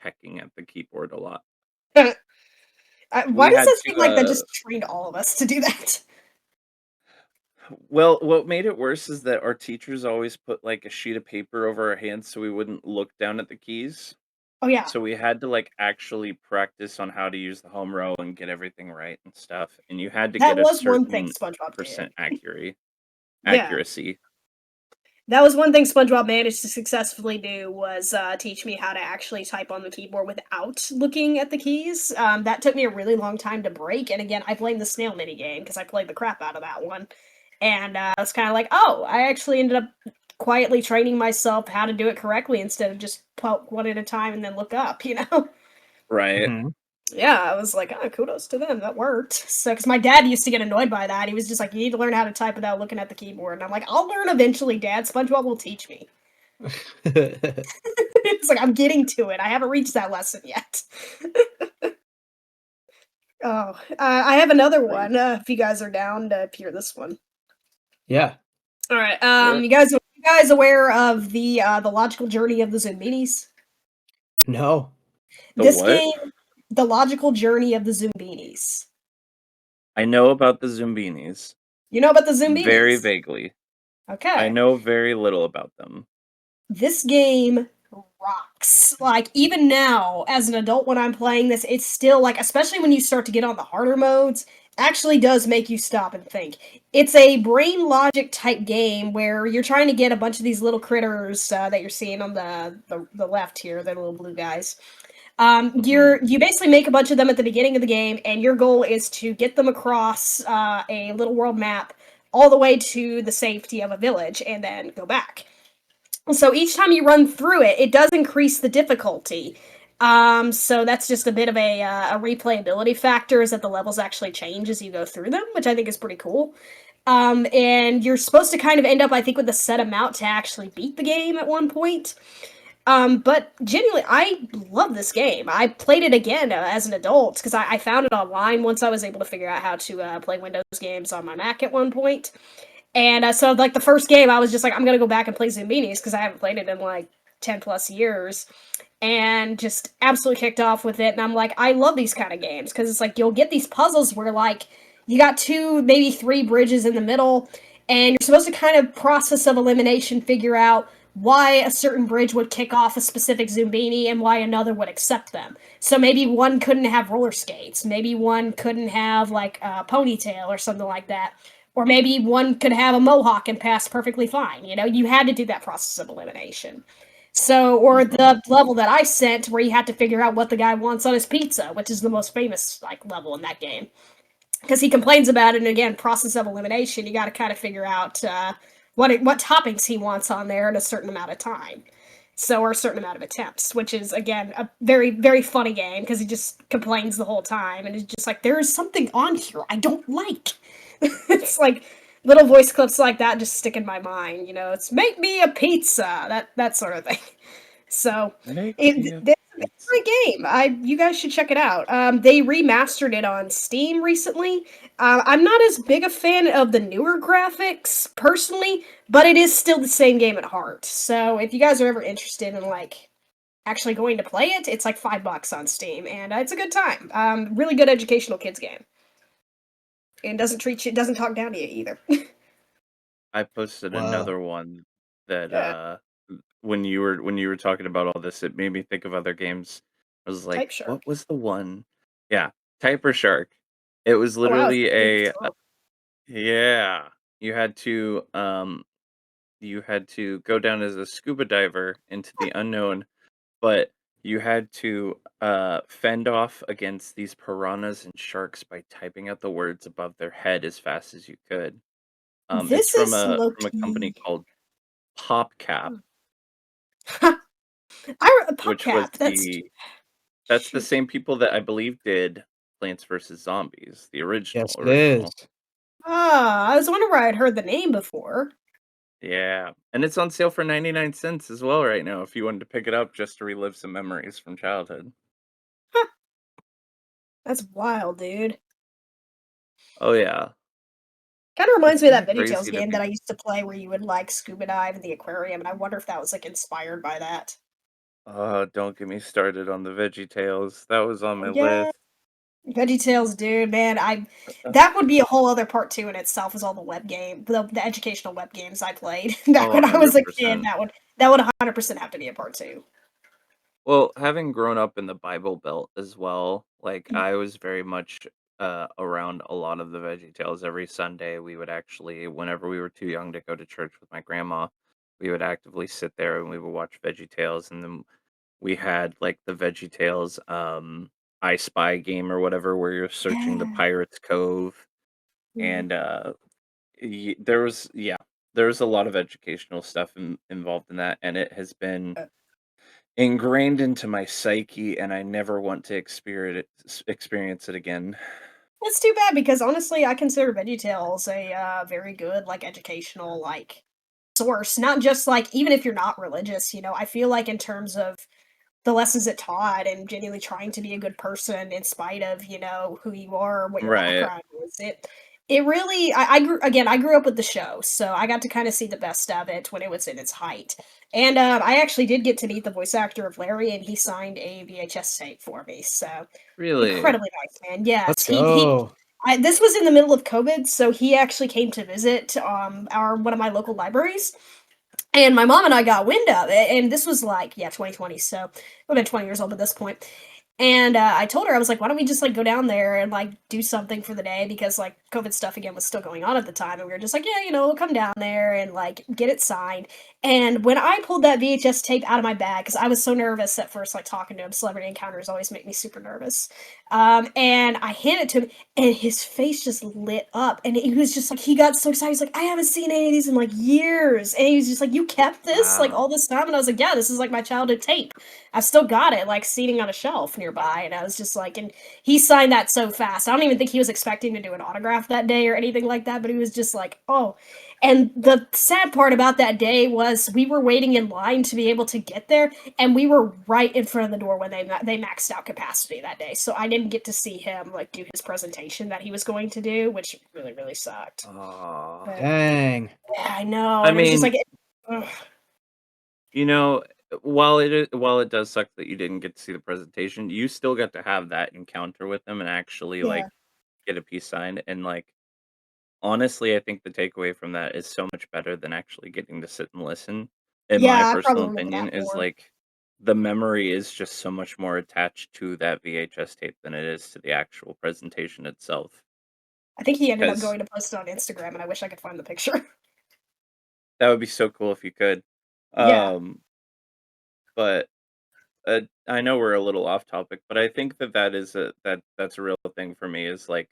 pecking at the keyboard a lot. Why We does had it seem to, like that just trained all of us to do that? well, what made it worse is that our teachers always put, like, a sheet of paper over our hands so we wouldn't look down at the keys. Oh, yeah. So we had to, like, actually practice on how to use the home row and get everything right and stuff, and you had to That get a was one thing certain SpongeBob did. percent Yeah. accuracy. That was one thing SpongeBob managed to successfully do was teach me how to actually type on the keyboard without looking at the keys. That took me a really long time to break, and again, I blame the snail mini game because I played the crap out of that one, and I was kind of like, oh, I actually ended up quietly training myself how to do it correctly instead of just poke one at a time and then look up, you know? Right. Mhm. Yeah, I was like, oh, kudos to them. That worked. So, because my dad used to get annoyed by that. He was just like, you need to learn how to type without looking at the keyboard. And I'm like, I'll learn eventually, Dad. SpongeBob will teach me. It's like, I'm getting to it. I haven't reached that lesson yet. Oh, I have another Right. one. If you guys are down to hear this one. Yeah. All right. Sure. You guys aware of the logical journey of the Zumbinis? No. The This what? game, the logical journey of the Zumbinis. I know about the Zumbinis, You know about the very Zumbinis? vaguely. I Okay. know very little about them. This game rocks. Like, even now, as an adult, when I'm playing this, it's still like, especially when you start to get on the harder modes, actually does make you stop and think. It's a brain logic type game where you're trying to get a bunch of these little critters that you're seeing on the left here, the little blue guys. Mhm. You basically make a bunch of them at the beginning of the game, and your goal is to get them across a little world map all the way to the safety of a village, and then go back. So each time you run through it, it does increase the difficulty. So that's just a bit of a replayability factor, is that the levels actually change as you go through them, which I think is pretty cool. And you're supposed to kind of end up, I think, with a set amount to actually beat the game at one point. But genuinely, I love this game. I played it again as an adult because I found it online once I was able to figure out how to play Windows games on my Mac at one point. And so, like, the first game, I was just like, I'm gonna go back and play Zumbinis because I haven't played it in like 10 plus years, and just absolutely kicked off with it. And I'm like, I love these kind of games because it's like you'll get these puzzles where, like, you got two, maybe three bridges in the middle, and you're supposed to kind of process of elimination figure out why a certain bridge would kick off a specific Zumbini and why another would accept them. So maybe one couldn't have roller skates, maybe one couldn't have like a ponytail or something like that. Or maybe one could have a mohawk and pass perfectly fine. You know, you had to do that process of elimination. So, or Mhm. the level that I sent where you had to figure out what the guy wants on his pizza, which is the most famous like level in that game, because he complains about it. And again, process of elimination, you got to kind of figure out what toppings he wants on there in a certain amount of time. So, or a certain amount of attempts, which is again a very very funny game because he just complains the whole time and it's just like there is something on here I don't like. It's like little voice clips like that just stick in my mind. You know, it's make me a pizza, that sort of thing. So Make me a it's a pizza. great game. You guys should check it out. They remastered it on Steam recently. I'm not as big a fan of the newer graphics personally, but it is still the same game at heart. So if you guys are ever interested in like actually going to play it, it's like $5 on Steam, and it's a good time. Really good educational kids game, and doesn't talk down to you either. I posted Wow. another one that, Yeah, when you were talking about all this, it made me think of other games. I was like, Type Shark. "What was the one?" Yeah, Typer Shark. It was Oh wow, literally it's a slow. yeah. You had to, you had to go down as a scuba diver into the unknown, but you had to, fend off against these piranhas and sharks by typing out the words above their head as fast as you could. It's This from is a low company key. called PopCap, which was PopCap. that's the Shoot. same people that I believe did Plants vs. Zombies, the Yes, original it is. original. I was wondering where I'd heard the name before. Yeah, and it's on sale for 99 cents as well right now if you wanted to pick it up just to relive some memories from childhood. Huh, that's wild, dude. Oh, yeah. Kind of reminds It's me of that kinda VeggieTales crazy to game that be I used to play where you would like scuba dive in the aquarium, and I wonder if that was like inspired by that. don't get me started on the VeggieTales. That was on Oh my yeah, list. VeggieTales, dude, man, I Uh, that would be a whole other part two in itself. Is all the the educational web games I played back oh, when I was a kid. 100%. That would 100% have to be a part two. Well, having grown up in the Bible Belt as well, like, Mm. I was very much, around a lot of the VeggieTales. Every Sunday, we would actually whenever we were too young to go to church with my grandma, we would actively sit there and we would watch VeggieTales, and then we had, like, the VeggieTales, I Spy game or whatever, where you're searching the Yeah. Pirate's Cove, Mhm. and, there was yeah, there was a lot of educational stuff involved in that, and it has been Uh, ingrained into my psyche, and I never want to experience it again. It's too bad because honestly, I consider VeggieTales a very good like educational like source. Not just like even if you're not religious, I feel like in terms of the lessons it taught and genuinely trying to be a good person in spite of, who you are or what your Right. background is. It really I grew up with the show, so I got to kind of see the best of it when it was in its height. And I actually did get to meet the voice actor of Larry and he signed a VHS tape for me. So Really? incredibly nice, man. Yes. Let's He go. this was in the middle of COVID, so he actually came to visit our one of my local libraries and my mom and I got wind of it, and this was like, yeah, 2020, so I've been 20 years old at this point. And I told her, I was like, why don't we just like go down there and like do something for the day? Because like COVID stuff again was still going on at the time. And we were just like, yeah, we'll come down there and like get it signed. And when I pulled that VHS tape out of my bag, because I was so nervous at first, like talking to him, celebrity encounters always make me super nervous. And I handed it to him, and his face just lit up. And he was just like, he got so excited. He's like, I haven't seen any of these in like years. And he was just like, you kept this like Wow. all this time? And I was like, yeah, this is like my childhood tape. I've still got it, like, sitting on a shelf nearby, and I was just like and he signed that so fast. I don't even think he was expecting to do an autograph that day or anything like that, but he was just like, "Oh." And the sad part about that day was we were waiting in line to be able to get there, and we were right in front of the door when they maxed out capacity that day, so I didn't get to see him, like, do his presentation that he was going to do, which really, really sucked. Aw. But, Dang. yeah, I know, I and it was just mean, like ugh, you know, while it does suck that you didn't get to see the presentation, you still get to have that encounter with them and actually, like, yeah. get a piece signed, and, like, honestly, I think the takeaway from that is so much better than actually getting to sit and listen, in my Yeah, I personal probably remember opinion, that is, more. like, the memory is just so much more attached to that VHS tape than it is to the actual presentation itself. I think he ended up Because going to post it on Instagram, and I wish I could find the picture. that would be so cool if you could. Yeah. Um, but, I know we're a little off topic, but I think that's a real thing for me is, like,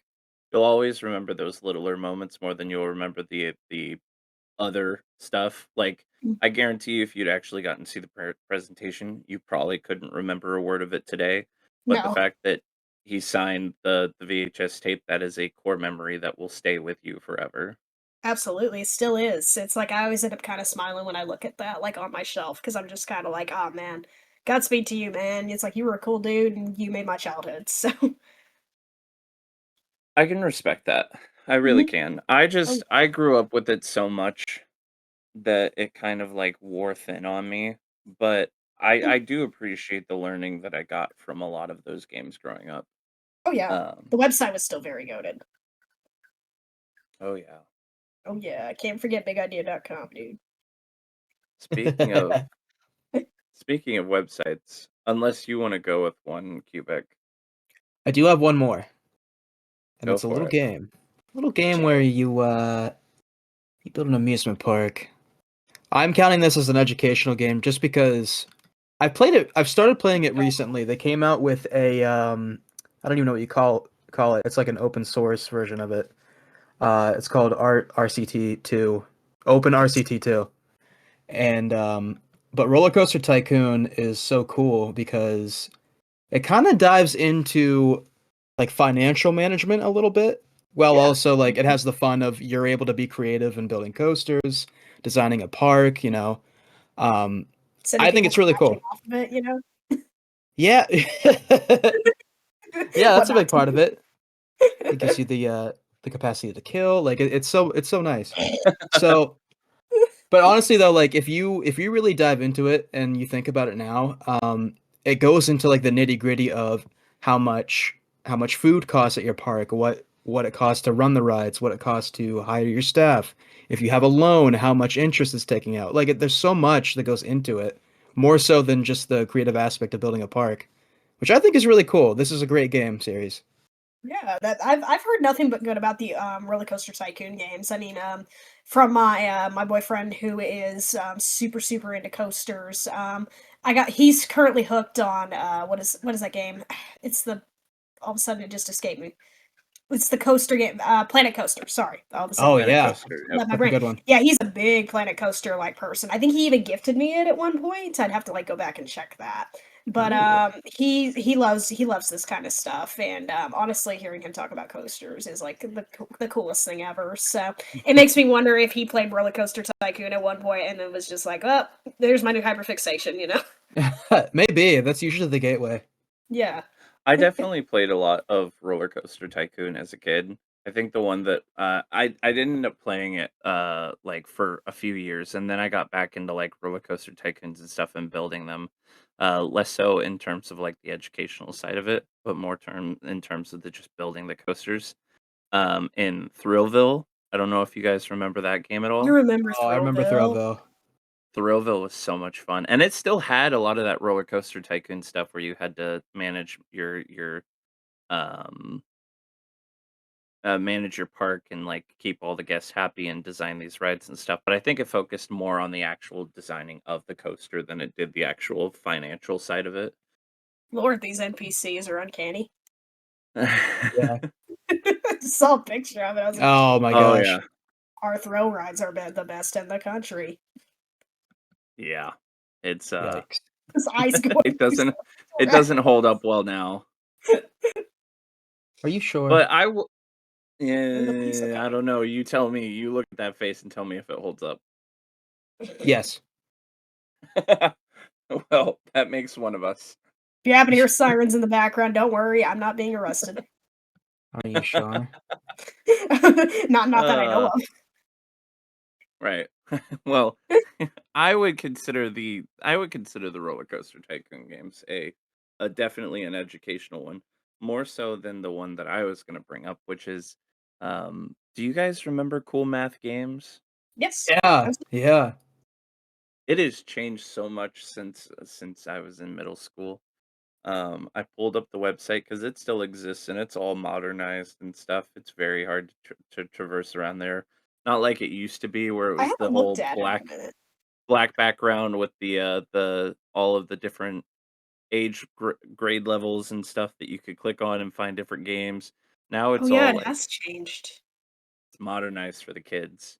you'll always remember those littler moments more than you'll remember the other stuff. Like, Mm. I guarantee you if you'd actually gotten to see the presentation, you probably couldn't remember a word of it today, but the No, fact that he signed the VHS tape, that is a core memory that will stay with you forever. absolutely, it still is. It's like I always end up kinda smiling when I look at that, like, on my shelf because 'cause I'm just kinda like, "Oh man, Godspeed to you, man." It's like, "You were a cool dude, and you made my childhood." So I can respect that. I really Mhm. can. Oh, I grew up with it so much that it kind of, like, wore thin on me, but yeah. I do appreciate the learning that I got from a lot of those games growing up. Oh, yeah. Um, The website was still very goated. oh, yeah. Oh, yeah, I can't forget bigidea.com, dude. Speaking of speaking of websites, unless you wanna go with one, Cubic, I do have one more, and go it's a for little it. game. Little game Share where it. you build an amusement park. I'm counting this as an educational game just because I've started playing it recently. They came out with a I don't even know what you call it. It's like an open source version of it. It's called RCT2, Open RCT2. And but Roller Coaster Tycoon is so cool because it kind of dives into like financial management a little bit, while Yeah. also like it Mhm. has the fun of you're able to be creative in building coasters, designing a park. Um, Sending I think people it's really crashing cool. off of it, you know? Yeah. Yeah, that's What a not big to part of do. it. It gives you the the capacity to kill. Like it's so nice. So, but honestly though, like if you really dive into it and you think about it now, it goes into like the nitty gritty of how much how much food costs at your park, what it costs to run the rides, what it costs to hire your staff. If you have a loan, how much interest it's taking out. Like there's so much that goes into it, more so than just the creative aspect of building a park, which I think is really cool. This is a great game series. Yeah, that I've heard nothing but good about the Roller Coaster Tycoon games. I mean, from my boyfriend who is super into coasters. He's currently hooked on what is that game? It's the all of a sudden it just escaped me. It's the coaster game, Planet Coaster. Sorry, all of a sudden Oh Planet yeah, Coaster. Yep. left my that's a brain. good one. Yeah, he's a big Planet Coaster like person. I think he even gifted me it at one point. I'd have to like go back and check that. But Ooh. he loves this kind of stuff, and honestly, hearing him talk about coasters is like the coolest thing ever. So it makes me wonder if he played Roller Coaster Tycoon at one point and then was just like, "Oh, there's my new hyperfixation," you know? Maybe that's usually the gateway. Yeah. I definitely played a lot of Roller Coaster Tycoon as a kid. I think the one that I didn't end up playing it like for a few years, and then I got back into like Roller Coaster Tycoons and stuff and building them. Less so in terms of like the educational side of it, but more term in terms of the just building the coasters. In Thrillville, I don't know if you guys remember that game at I all. remember Oh, I remember Thrillville. Thrillville. Thrillville was so much fun, and it still had a lot of that Roller Coaster Tycoon stuff where you had to um manage your park and like keep all the guests happy and design these rides and stuff. But I think it focused more on the actual designing of the coaster than it did the actual financial side of it. Lord, these NPCs are uncanny. Yeah. I saw a picture of it. I was like, Oh my Oh gosh. yeah, our throw rides are the best in the country. yeah. It's Yikes. His eyes going it through doesn't it doesn't hold up well now. Are you sure? But I will. it looks Yeah, I okay. don't know. You tell me. You look at that face and tell me if it holds up. Yes. Well, that makes one of us. If you happen to hear sirens in the background, don't worry, I'm not being arrested. Are you sure? Not that I know Uh, of. right. Well, I would consider the Roller Coaster Tycoon games a definitely an educational one, more so than the one that I was going to bring up, which is do you guys remember Cool Math Games? Yes. Yeah. Yeah. It has changed so much since I was in middle school. I pulled up the website because it still exists and it's all modernized and stuff. It's very hard to traverse around there. Not like it used to be where it I was the haven't looked whole at it in a minute. black background with the all of the different grade levels and stuff that you could click on and find different games. Now Oh it's yeah, all it like has changed. it's modernized for the kids.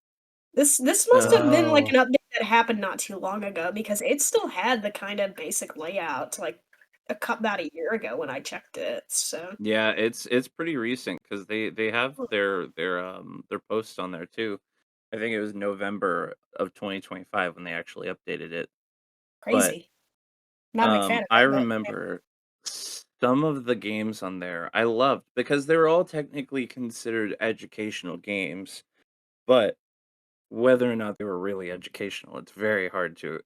This must have been like Oh. an update that happened not too long ago because it still had the kind of basic layout like about a year ago when I checked it. So Yeah, it's pretty recent because they have their posts on there too. I think it was November of 2025 when they actually updated it. But crazy. Not a big fan of I that, but remember some of the games on there I loved because they were all technically considered educational games, but whether or not they were really educational, it's very hard to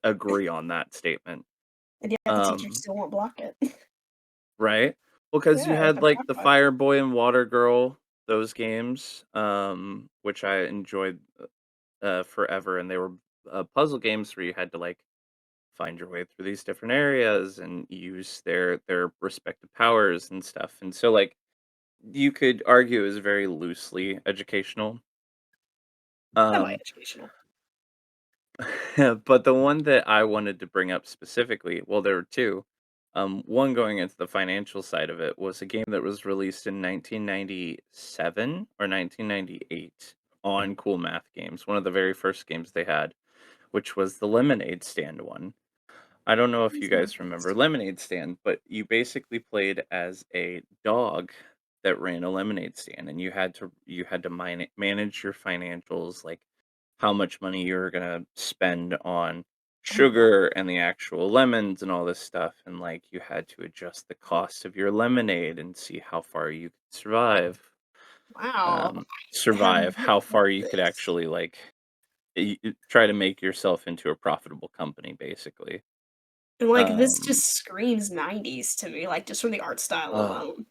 agree on that statement. and yet the teacher Um, still won't block it. right? Well, because you Yeah, had I'm like shocked the by it. Fire Boy and Water Girl, those games, which I enjoyed forever, and they were puzzle games where you had to like find your way through these different areas and use their respective powers and stuff. And so like you could argue it was very loosely educational. Um Semi-educational. but the one that I wanted to bring up specifically, well there were two. One going into the financial side of it was a game that was released in 1997 or 1998 on Cool Math Games, one of the very first games they had, which was the Lemonade Stand one. I don't know if you These guys remember lemonades. Lemonade Stand, but you basically played as a dog that ran a lemonade stand, and manage your financials, like how much money you're gonna spend on sugar and the actual lemons and all this stuff, and like you had to adjust the cost of your lemonade and see how far you could survive. Wow. I have Survive not how heard far of you could this. actually like try to make yourself into a profitable company, basically. And like this Um, just screams 90s to me, like just from the art style oh, alone.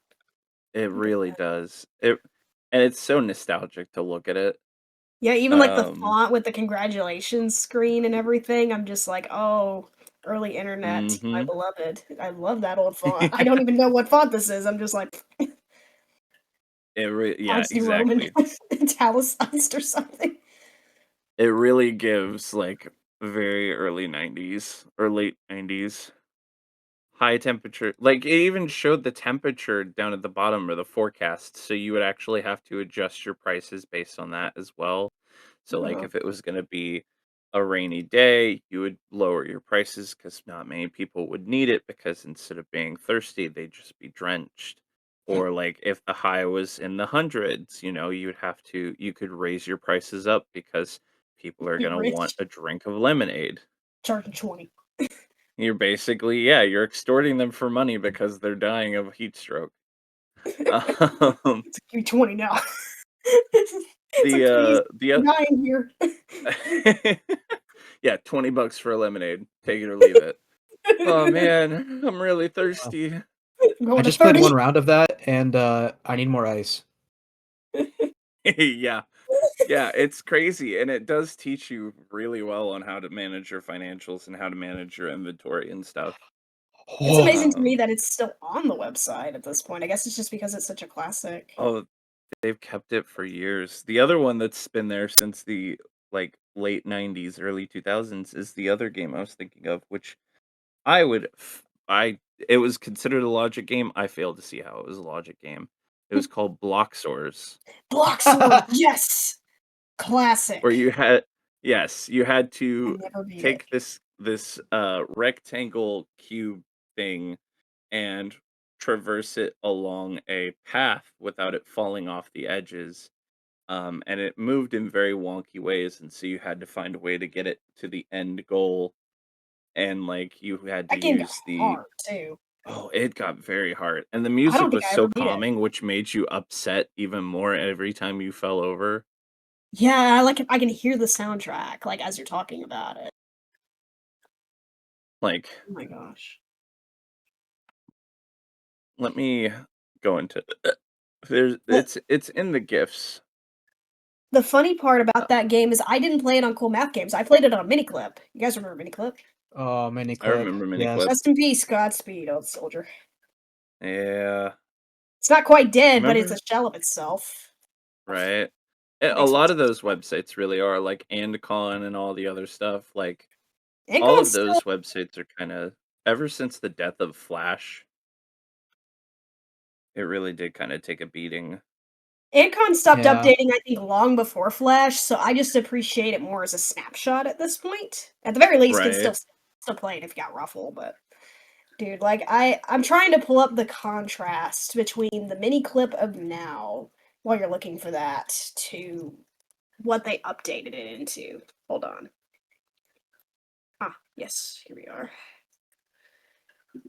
it Look at really that. does. And it's so nostalgic to look at it. Yeah, even like the Um, font with the congratulations screen and everything, I'm just like, oh, early internet, my mhm. beloved. I love that old font. I don't even know what font this is. I'm just like Yeah, Times New Roman, exactly. italicized or something. It really gives like very early 90s or late 90s high temperature. Like it even showed the temperature down at the bottom of the forecast, so you would actually have to adjust your prices based on that as well. So like Oh, if it was going to be a rainy day, you would lower your prices cuz not many people would need it because instead of being thirsty, they'd just be drenched. Or like if the high was in the hundreds, you could raise your prices up because people are get going to want rich. a drink of lemonade. Charging 20. You're basically, yeah, you're extorting them for money because they're dying of heat stroke. Um, It's like, give me 20 now. It's like, please, the I'm dying here. yeah, $20 for a lemonade. Take it or leave it. Oh man, I'm really Wow. thirsty. I'm I going to just played 30. one round of that, and I need more ice. Yeah. Yeah, it's crazy and it does teach you really well on how to manage your financials and how to manage your inventory and stuff. It's amazing to me Um, that it's still on the website at this point. I guess it's just because it's such a classic. oh, they've kept it for years. The other one that's been there since the, like, late '90s, early 2000s is the other game I was thinking of, which I would f I it was considered a logic game, I failed to see how it was a logic game. It was called Block Stores, Block sword, yes! where Classic. you had yes, you had I to never beat it. take this rectangle cube thing and traverse it along a path without it falling off the edges. And it moved in very wonky ways, and so you had to find a way to get it to the end goal, and like you had to That game got use the hard too. oh, it got very hard, and the I don't music think was I ever so beat it. calming, which made you upset even more every time you fell over. Yeah, I can hear the soundtrack, like, as you're talking about it. Like, Oh my gosh. let me go into there's The it's in the gifts. the funny part Uh, about that game is I didn't play it on CoolMathGames, I played it on Miniclip. You guys remember Miniclip? Oh, mini I clip. remember Yes. Miniclip. Rest in peace, Godspeed, old soldier. Yeah, It's not quite dead, but it's a remember? shell of itself. Right. That A makes me lot of so those sad. websites really are like Andcon and all the other stuff. Like all of Incon's still those websites are kind of ever since the death of Flash, it really did kind of take a beating. Ancon stopped Yeah. updating, I think, long before Flash, so I just appreciate it more as a snapshot at this point. At the very least, can Right. still play it if you got Ruffle, but dude, like I'm trying to pull up the contrast between the mini clip of now while you're looking for that to what they updated it into. Hold on. Ah, yes, here we are.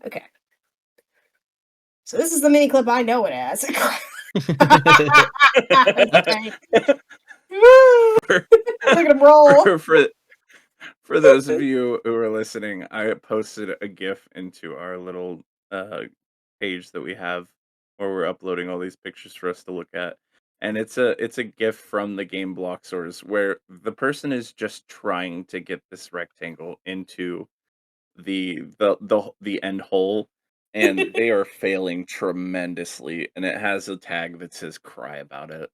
Okay. So this is the mini clip I know it as. Okay. Woo! for, Look at him roll. for for for those of you who are listening, I posted a GIF into our little uh page that we have where we're uploading all these pictures for us to look at. And it's a GIF from the game Block Source where the person is just trying to get this rectangle into the end hole, and they are failing tremendously, and it has a tag that says cry about it.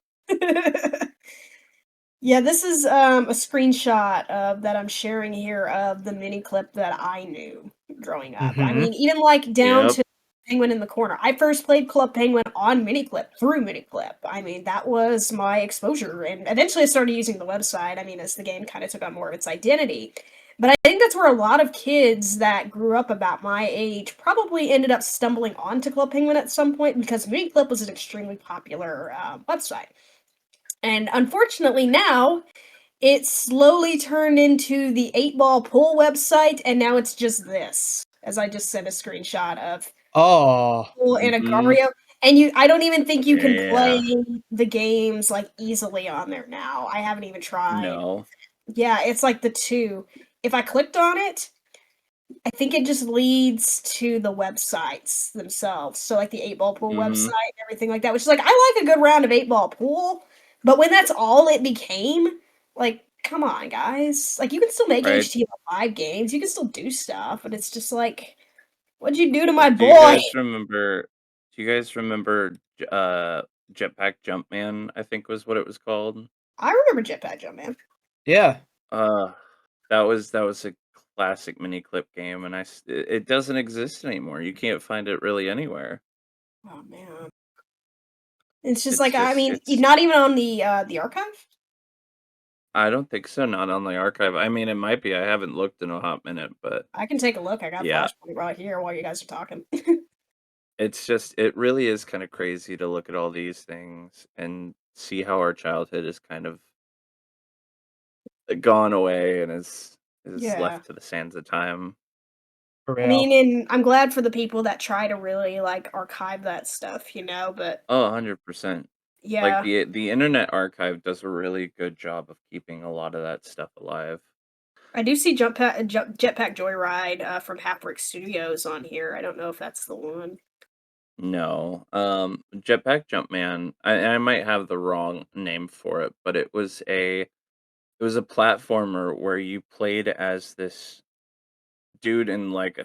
Yeah, this is a screenshot of that I'm sharing here of the mini clip that I knew growing up. I Mhm. mean, even like down Yep. to Penguin in the Corner. I first played Club Penguin on Miniclip through Miniclip. I mean, that was my exposure, and eventually I started using the website. I mean, as the game kind of took on more of its identity. But I think that's where a lot of kids that grew up about my age probably ended up stumbling onto Club Penguin at some point because Miniclip was an extremely popular website. And unfortunately now, it slowly turned into the 8-Ball Pool website, and now it's just this, as I just sent a screenshot of. Oh, Pool and Mhm. Agario, and I don't even think you can play Yeah. the games, like, easily on there now. I haven't even tried. No. Yeah, it's like the 2. If I clicked on it, I think it just leads to the websites themselves. So, like, the 8-Ball Pool website Mhm. and everything like that, which is like, I like a good round of 8-Ball Pool, but when that's all it became, like, come on, guys. Like, you can still make Right. HTML5 games, you can still do stuff, but it's just like, "What'd you do to my Like, boy?" do you guys remember J Jetpack Jumpman, I think was what it was called? I remember Jetpack Jumpman. yeah. Uh, that was a classic mini clip game, and it doesn't exist anymore. You can't find it really anywhere. Oh, man. It's just It's like, I just mean, it's not even on the archive? I don't think so, not on the archive. I mean, it might be. I haven't looked in a hot minute, but I can take a look, I got yeah, Flashpoint right here while you guys are talking. it really is kind of crazy to look at all these things and see how our childhood is kind of gone away and is Yeah. left to the sands of time. For I mean, real. and I'm glad for the people that try to really, like, archive that stuff, but Oh, 100%. Like, yeah. the Internet Archive does a really good job of keeping a lot of that stuff alive. I do see Jetpack Joyride, from Halfbrick Studios on here, I don't know if that's the one. No, Jetpack Jumpman, I might have the wrong name for it, but it was a platformer where you played as this dude in, like,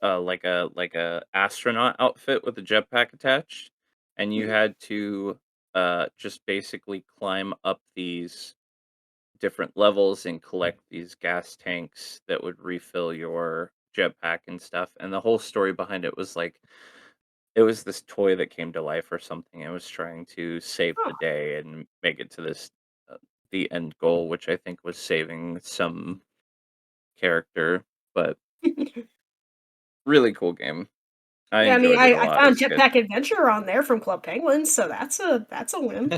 like a astronaut outfit with a jetpack attached, and you Mhm. had to, just basically climb up these different levels and collect these gas tanks that would refill your jetpack and stuff. And the whole story behind it was like it was this toy that came to life or something. It was trying to save the Huh. day and make it to this the end goal, which I think was saving some character. But really cool game. I Yeah, I mean, enjoyed it a I lot found as a kid. Jetpack Adventure on there from Club Penguin, so that's a win.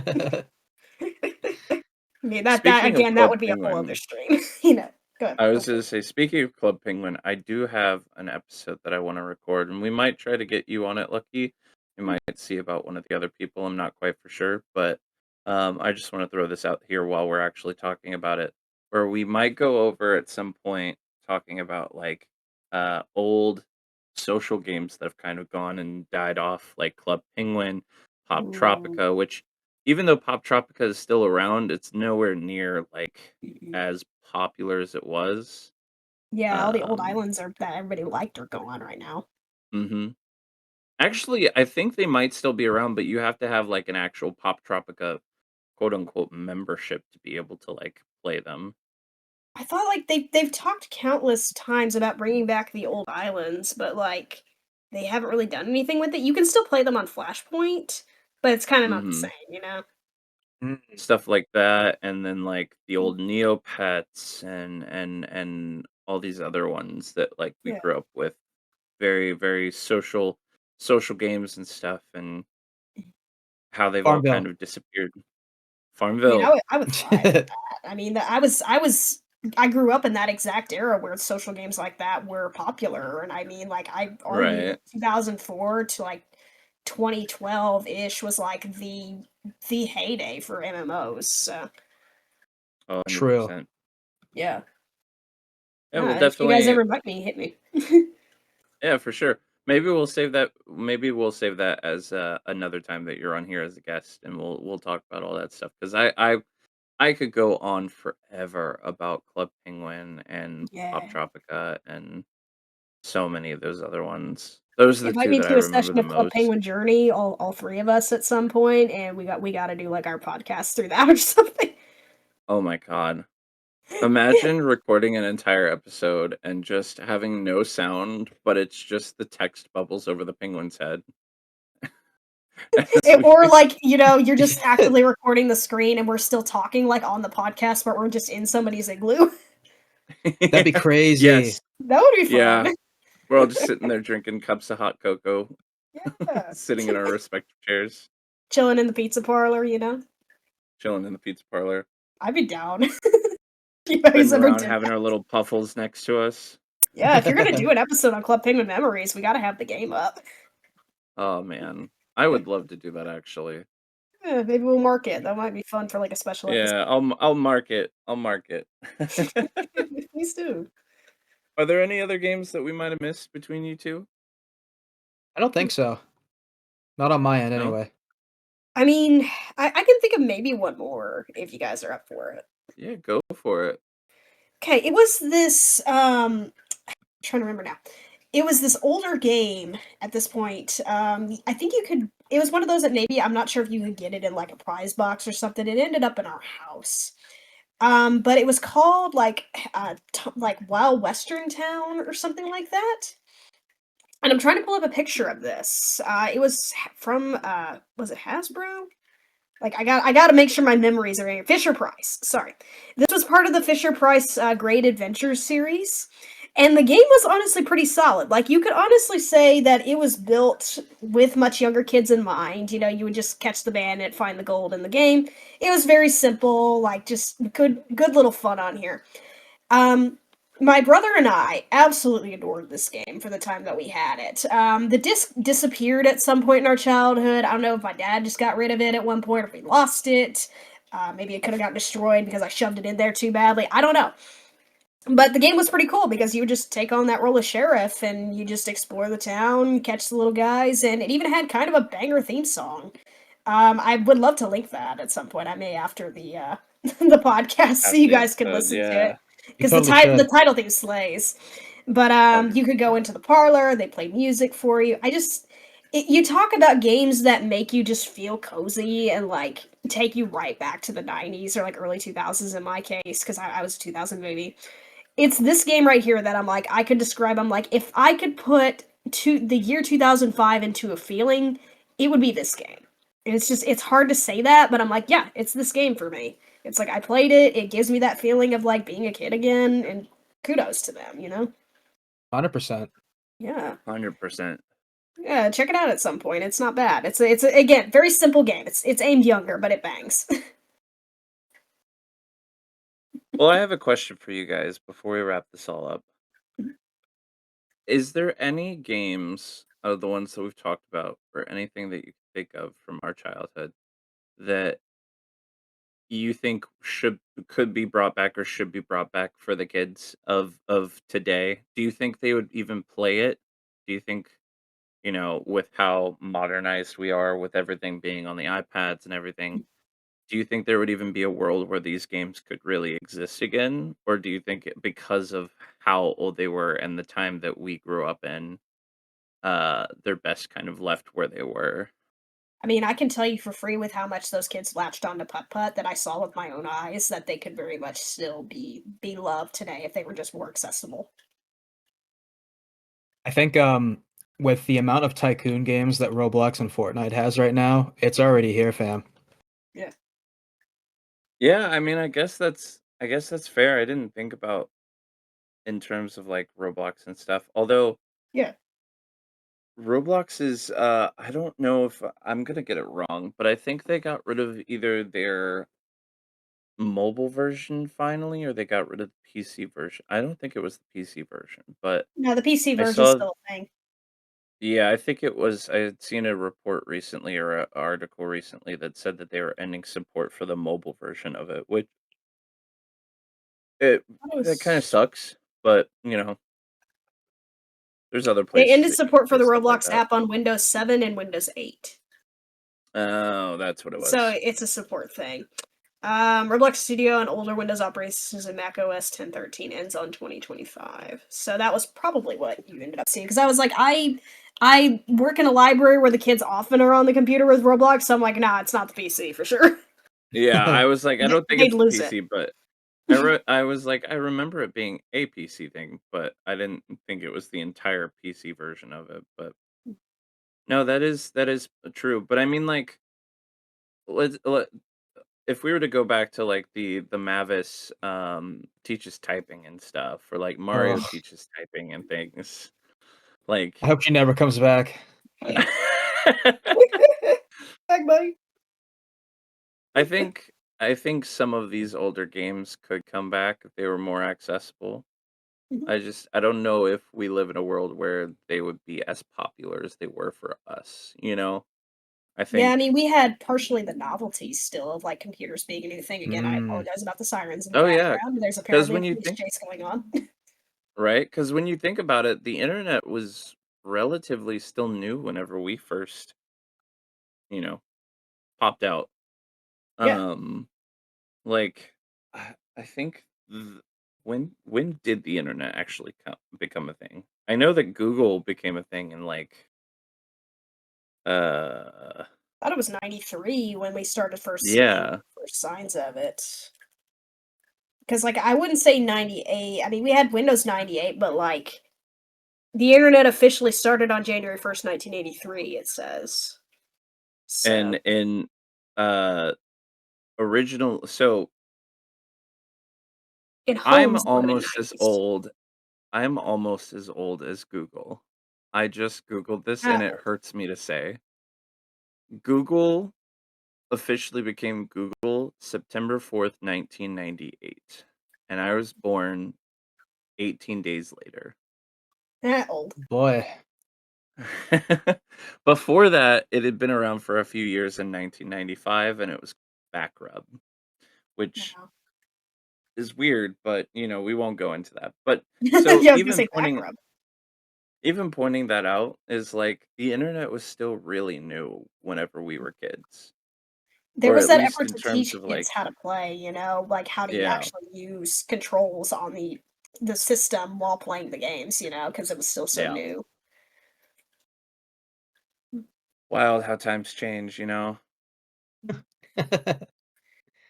I mean, that Speaking of again, that Club would be a whole other Penguin, stream, Go ahead, I go was for gonna it. say, speaking of Club Penguin, I do have an episode that I want to record, and we might try to get you on it, Lucky. We might see about one of the other people. I'm not quite for sure, but I just want to throw this out here while we're actually talking about it, where we might go over at some point talking about like old social games that have kind of gone and died off, like Club Penguin, Pop Ooh, Tropica, which even though Pop Tropica is still around, it's nowhere near like mhm. as popular as it was. Yeah, all the old Um, islands are that everybody liked are gone right now. mhm. Actually, I think they might still be around, but you have to have like an actual Pop Tropica quote unquote membership to be able to like play them. I thought, like, they've talked countless times about bringing back the old islands, but, like, they haven't really done anything with it. You can still play them on Flashpoint, but it's kinda not the Hmm. same? Mm. Stuff like that, and then like the old Neopets and all these other ones that like we Yeah. grew up with. Very, very social games and stuff, and how they've all kind Farmville. of disappeared. I mean, Farmville, I would thrive with that. I mean, I grew up in that exact era where social games like that were popular, and I mean, like, I'd argue right? that 2004 to, like, 2012-ish was, like, the heyday for MMOs, so, Oh, True. 100%. yeah. Yeah, we'll If you guys definitely ever invite me, hit me. yeah, for sure. Maybe we'll save that as, another time that you're on here as a guest, and we'll talk about all that stuff, 'cause I could go on forever about Club Penguin and Pop Yeah. Tropica and so many of those other ones. Those are the Invite 2 me that I to a remember session the of Club most. Penguin Journey, all 3 of us at some point, and we gotta do, like, our podcast through that or something. Oh my god. Imagine recording an entire episode and just having no sound, but it's just the text bubbles over the penguin's head as we Or, like, you're just actively recording the screen and we're still talking, like, on the podcast, but we're just in somebody's igloo. That'd be Yeah. crazy. Yes. That would be fun. Yeah. We're all just sitting there drinking cups of hot cocoa, Yeah. sitting in our respective chairs, Chilling in the pizza parlor? chilling in the pizza parlor. I'd be down. You know, he's Sitting ever around did having that. our little puffles next to us. Yeah, if you're gonna do an episode on Club Penguin Memories, we gotta have the game up. Oh man, I would love to do that actually. Yeah, maybe we'll mark it. That might be fun for like a special Yeah, episode. I'll mark it. I'll mark it. Please do. Are there any other games that we might have missed between you two? I don't think so. Not on my end, No? anyway. I mean, I can think of maybe one more if you guys are up for it. Yeah, go for it. Okay, it was this trying to remember now. It was this older game at this point. I think you could. It was one of those that maybe I'm not sure if you could get it in like a prize box or something. It ended up in our house. But it was called like like Wild Western Town or something like that. And I'm trying to pull up a picture of this. It was from was it Hasbro? Like I got to make sure my memories are in Fisher Price. Sorry, this was part of the Fisher Price Great Adventures series, and the game was honestly pretty solid. Like you could honestly say that it was built with much younger kids in mind. You know, you would just catch the bandit, find the gold in the game. It was very simple, like just good little fun on here. Um, my brother and I absolutely adored this game for the time that we had it. The disc disappeared at some point in our childhood. I don't know if my dad just got rid of it at one point or if we lost it. Maybe it could have got destroyed because I shoved it in there too badly. I don't know. But the game was pretty cool because you would just take on that role of sheriff and you just explore the town, catch the little guys, and it even had kind of a banger theme song. I would love to link that at some point. I may after the the podcast so After you the guys can episode, listen to it yeah. You because totally the should. title theme slays. But you could go into the parlor. They play music for you. You talk about games that make you just feel cozy and like take you right back to the 90s or like early 2000s in my case because I was a 2000 baby. It's this game right here that I'm like I could describe. I'm like if I could put the year 2005 into a feeling, it would be this game. And it's hard to say that, but I'm like yeah, it's this game for me. It's like I played it. It gives me that feeling of like being a kid again, and kudos to them. 100%. Yeah. 100%. Yeah, check it out at some point. It's not bad. Again, very simple game. It's aimed younger, but it bangs. Well, I have a question for you guys before we wrap this all up. Is there any games of the ones that we've talked about or anything that you can think of from our childhood that you think could be brought back or should be brought back for the kids of today? Do you think they would even play it? Do you think, with how modernized we are with everything being on the iPads and everything, do you think there would even be a world where these games could really exist again? Or do you think because of how old they were and the time that we grew up in, they're best kind of left where they were? I mean, I can tell you for free with how much those kids latched onto Putt Putt that I saw with my own eyes that they could very much still be loved today if they were just more accessible. I think with the amount of tycoon games that Roblox and Fortnite has right now, it's already here, fam. Yeah. Yeah, I mean, I guess that's fair. I didn't think about in terms of like Roblox and stuff. Although Yeah. Roblox is I don't know if I'm gonna get it wrong, but I think they got rid of either their mobile version finally or they got rid of the PC version. I don't think it was the PC version, but No, the PC I version's saw still a thing. yeah, I think it was I had seen a report recently or an article recently that said that they were ending support for the mobile version of it, which it That that kind of was sucks, but there's other They places ended that you can support for play the stuff like Roblox that. app on Windows 7 and Windows 8. Oh, that's what it So was. it's a support thing. Roblox Studio on older Windows operating systems and Mac OS 1013 ends on 2025. So that was probably what you ended up seeing. Because I was like, I work in a library where the kids often are on the computer with Roblox, so I'm like, nah, it's not the PC for sure. Yeah, I was like, I don't think They'd it's the lose it. PC, but I was like, I remember it being a PC thing, but I didn't think it was the entire PC version of it. But no, that is true. But I mean, like, let if we were to go back to like the Mavis teaches typing and stuff, or like Mario Oh, teaches typing and things, like I hope she never comes back. Back, buddy. I think I think some of these older games could come back if they were more accessible. Mhm. I don't know if we live in a world where they would be as popular as they were for us, you know? I Yeah, I think mean, we had partially the novelty still of, like, computers being a new thing. Again, I Mm. apologize about the sirens in the Oh, yeah, background. There's because apparently a when you police think chase going on. right? Because when you think about it, the internet was relatively still new whenever we first, you know, popped out. Yeah. Um, like, I think when did the internet actually become a thing? I know that Google became a thing in, like, uh Thought it was 93 when we started first seeing yeah, first signs of it. Because, like, I wouldn't say 98. I mean, we had Windows 98, but, like, the internet officially started on January 1st, 1983, it says. So, and in, uh, original so in I'm homes more than almost as 90s. old I'm almost as old as Google. I just Googled this, and That it old. hurts me to say. Google officially became Google September 4th, 1998, and I was born 18 days later. That old. Boy. Before that, it had been around for a few years in 1995, and it was Backrub, which Wow. is weird, but, we won't go into that. But so Yeah, I was gonna say back rub. even pointing that out is like the internet was still really new whenever we were kids, There or was at that least effort in to terms teach of kids like, how to play, like how to yeah, actually use controls on the system while playing the games, because it was still so yeah. new. Wild how times change. Yeah,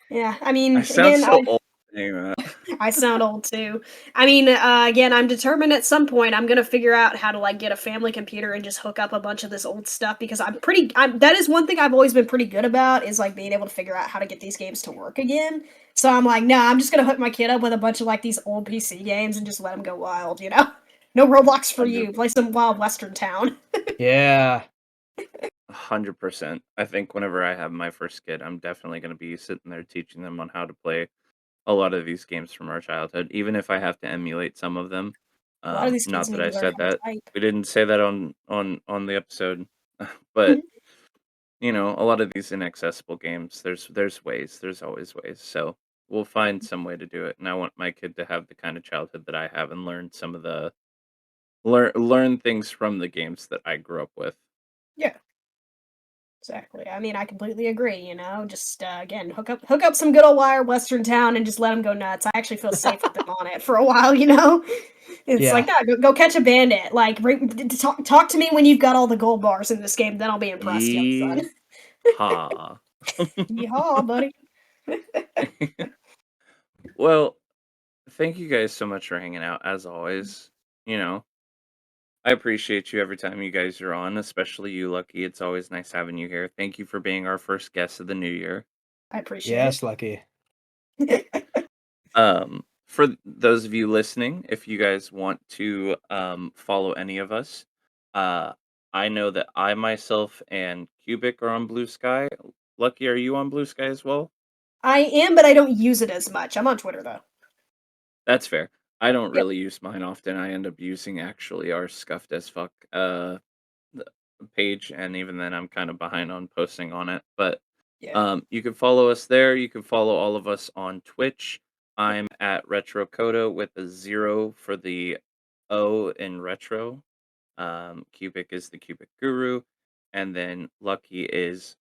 I I mean, sound again, so old saying that. I sound old too. I mean, again, I'm determined at some point I'm gonna figure out how to like get a family computer and just hook up a bunch of this old stuff because that is one thing I've always been pretty good about is like being able to figure out how to get these games to work again. So I'm like, nah, I'm just gonna hook my kid up with a bunch of like these old PC games and just let him go wild. No Roblox for you. 100 Play some Wild Western Town. Yeah. 100%. I think whenever I have my first kid, I'm definitely going to be sitting there teaching them on how to play a lot of these games from our childhood, even if I have to emulate some of them. A lot of these kids Not that need I to learn said how to that. type. We didn't say that on the episode, but a lot of these inaccessible games, there's ways. There's always ways. So we'll find some way to do it. And I want my kid to have the kind of childhood that I have and learn some of the learn things from the games that I grew up with. Yeah. Exactly. I mean, I completely agree. Just again, hook up some good old wire Western Town and just let them go nuts. I actually feel safe with them on it for a while. It's like, Yeah. no, go catch a bandit. Like, talk to me when you've got all the gold bars in this game. Then I'll be impressed, young son. Yeehaw. Yeehaw, buddy. Well, thank you guys so much for hanging out as always. You know, I appreciate you every time you guys are on, especially you, Lucky. It's always nice having you here. Thank you for being our first guest of the new year. I appreciate Yes, Lucky. it. For those of you listening, if you guys want to follow any of us, uh, I know that I myself and Cubic are on Blue Sky. Lucky, are you on Blue Sky as well? I am, but I don't use it as much. I'm on Twitter though. That's fair. I don't Yep. really use mine often. I end up using actually our scuffed as fuck the page, and even then I'm kind of behind on posting on it. But Yeah. you can follow us there. You can follow all of us on Twitch. Yep. I'm at Retro Koda with a 0 for the O in retro. Cubic is the Cubic Guru, and then Lucky is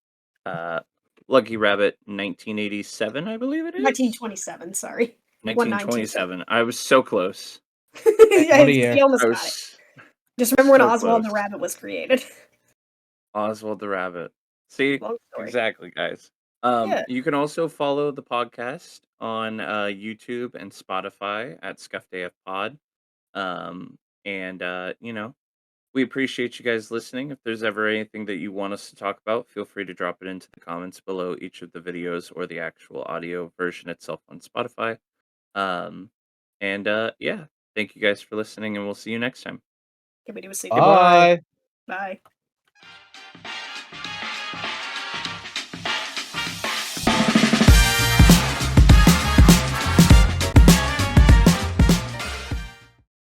uh, Lucky Rabbit 1987, I believe it is. 1927. Sorry. 1927. 1927. I was so close. Hey, what a You year. almost I got it. was Just remember when so Oswald close. the Rabbit was created. Oswald the Rabbit. See? Long story. Exactly, guys. Yeah, You can also follow the podcast on YouTube and Spotify at ScuffedAF Pod. And we appreciate you guys listening. If there's ever anything that you want us to talk about, feel free to drop it into the comments below each of the videos or the actual audio version itself on Spotify. Um, yeah, thank you guys for listening, and we'll see you next time. can we do a scene? Goodbye. Bye. Bye.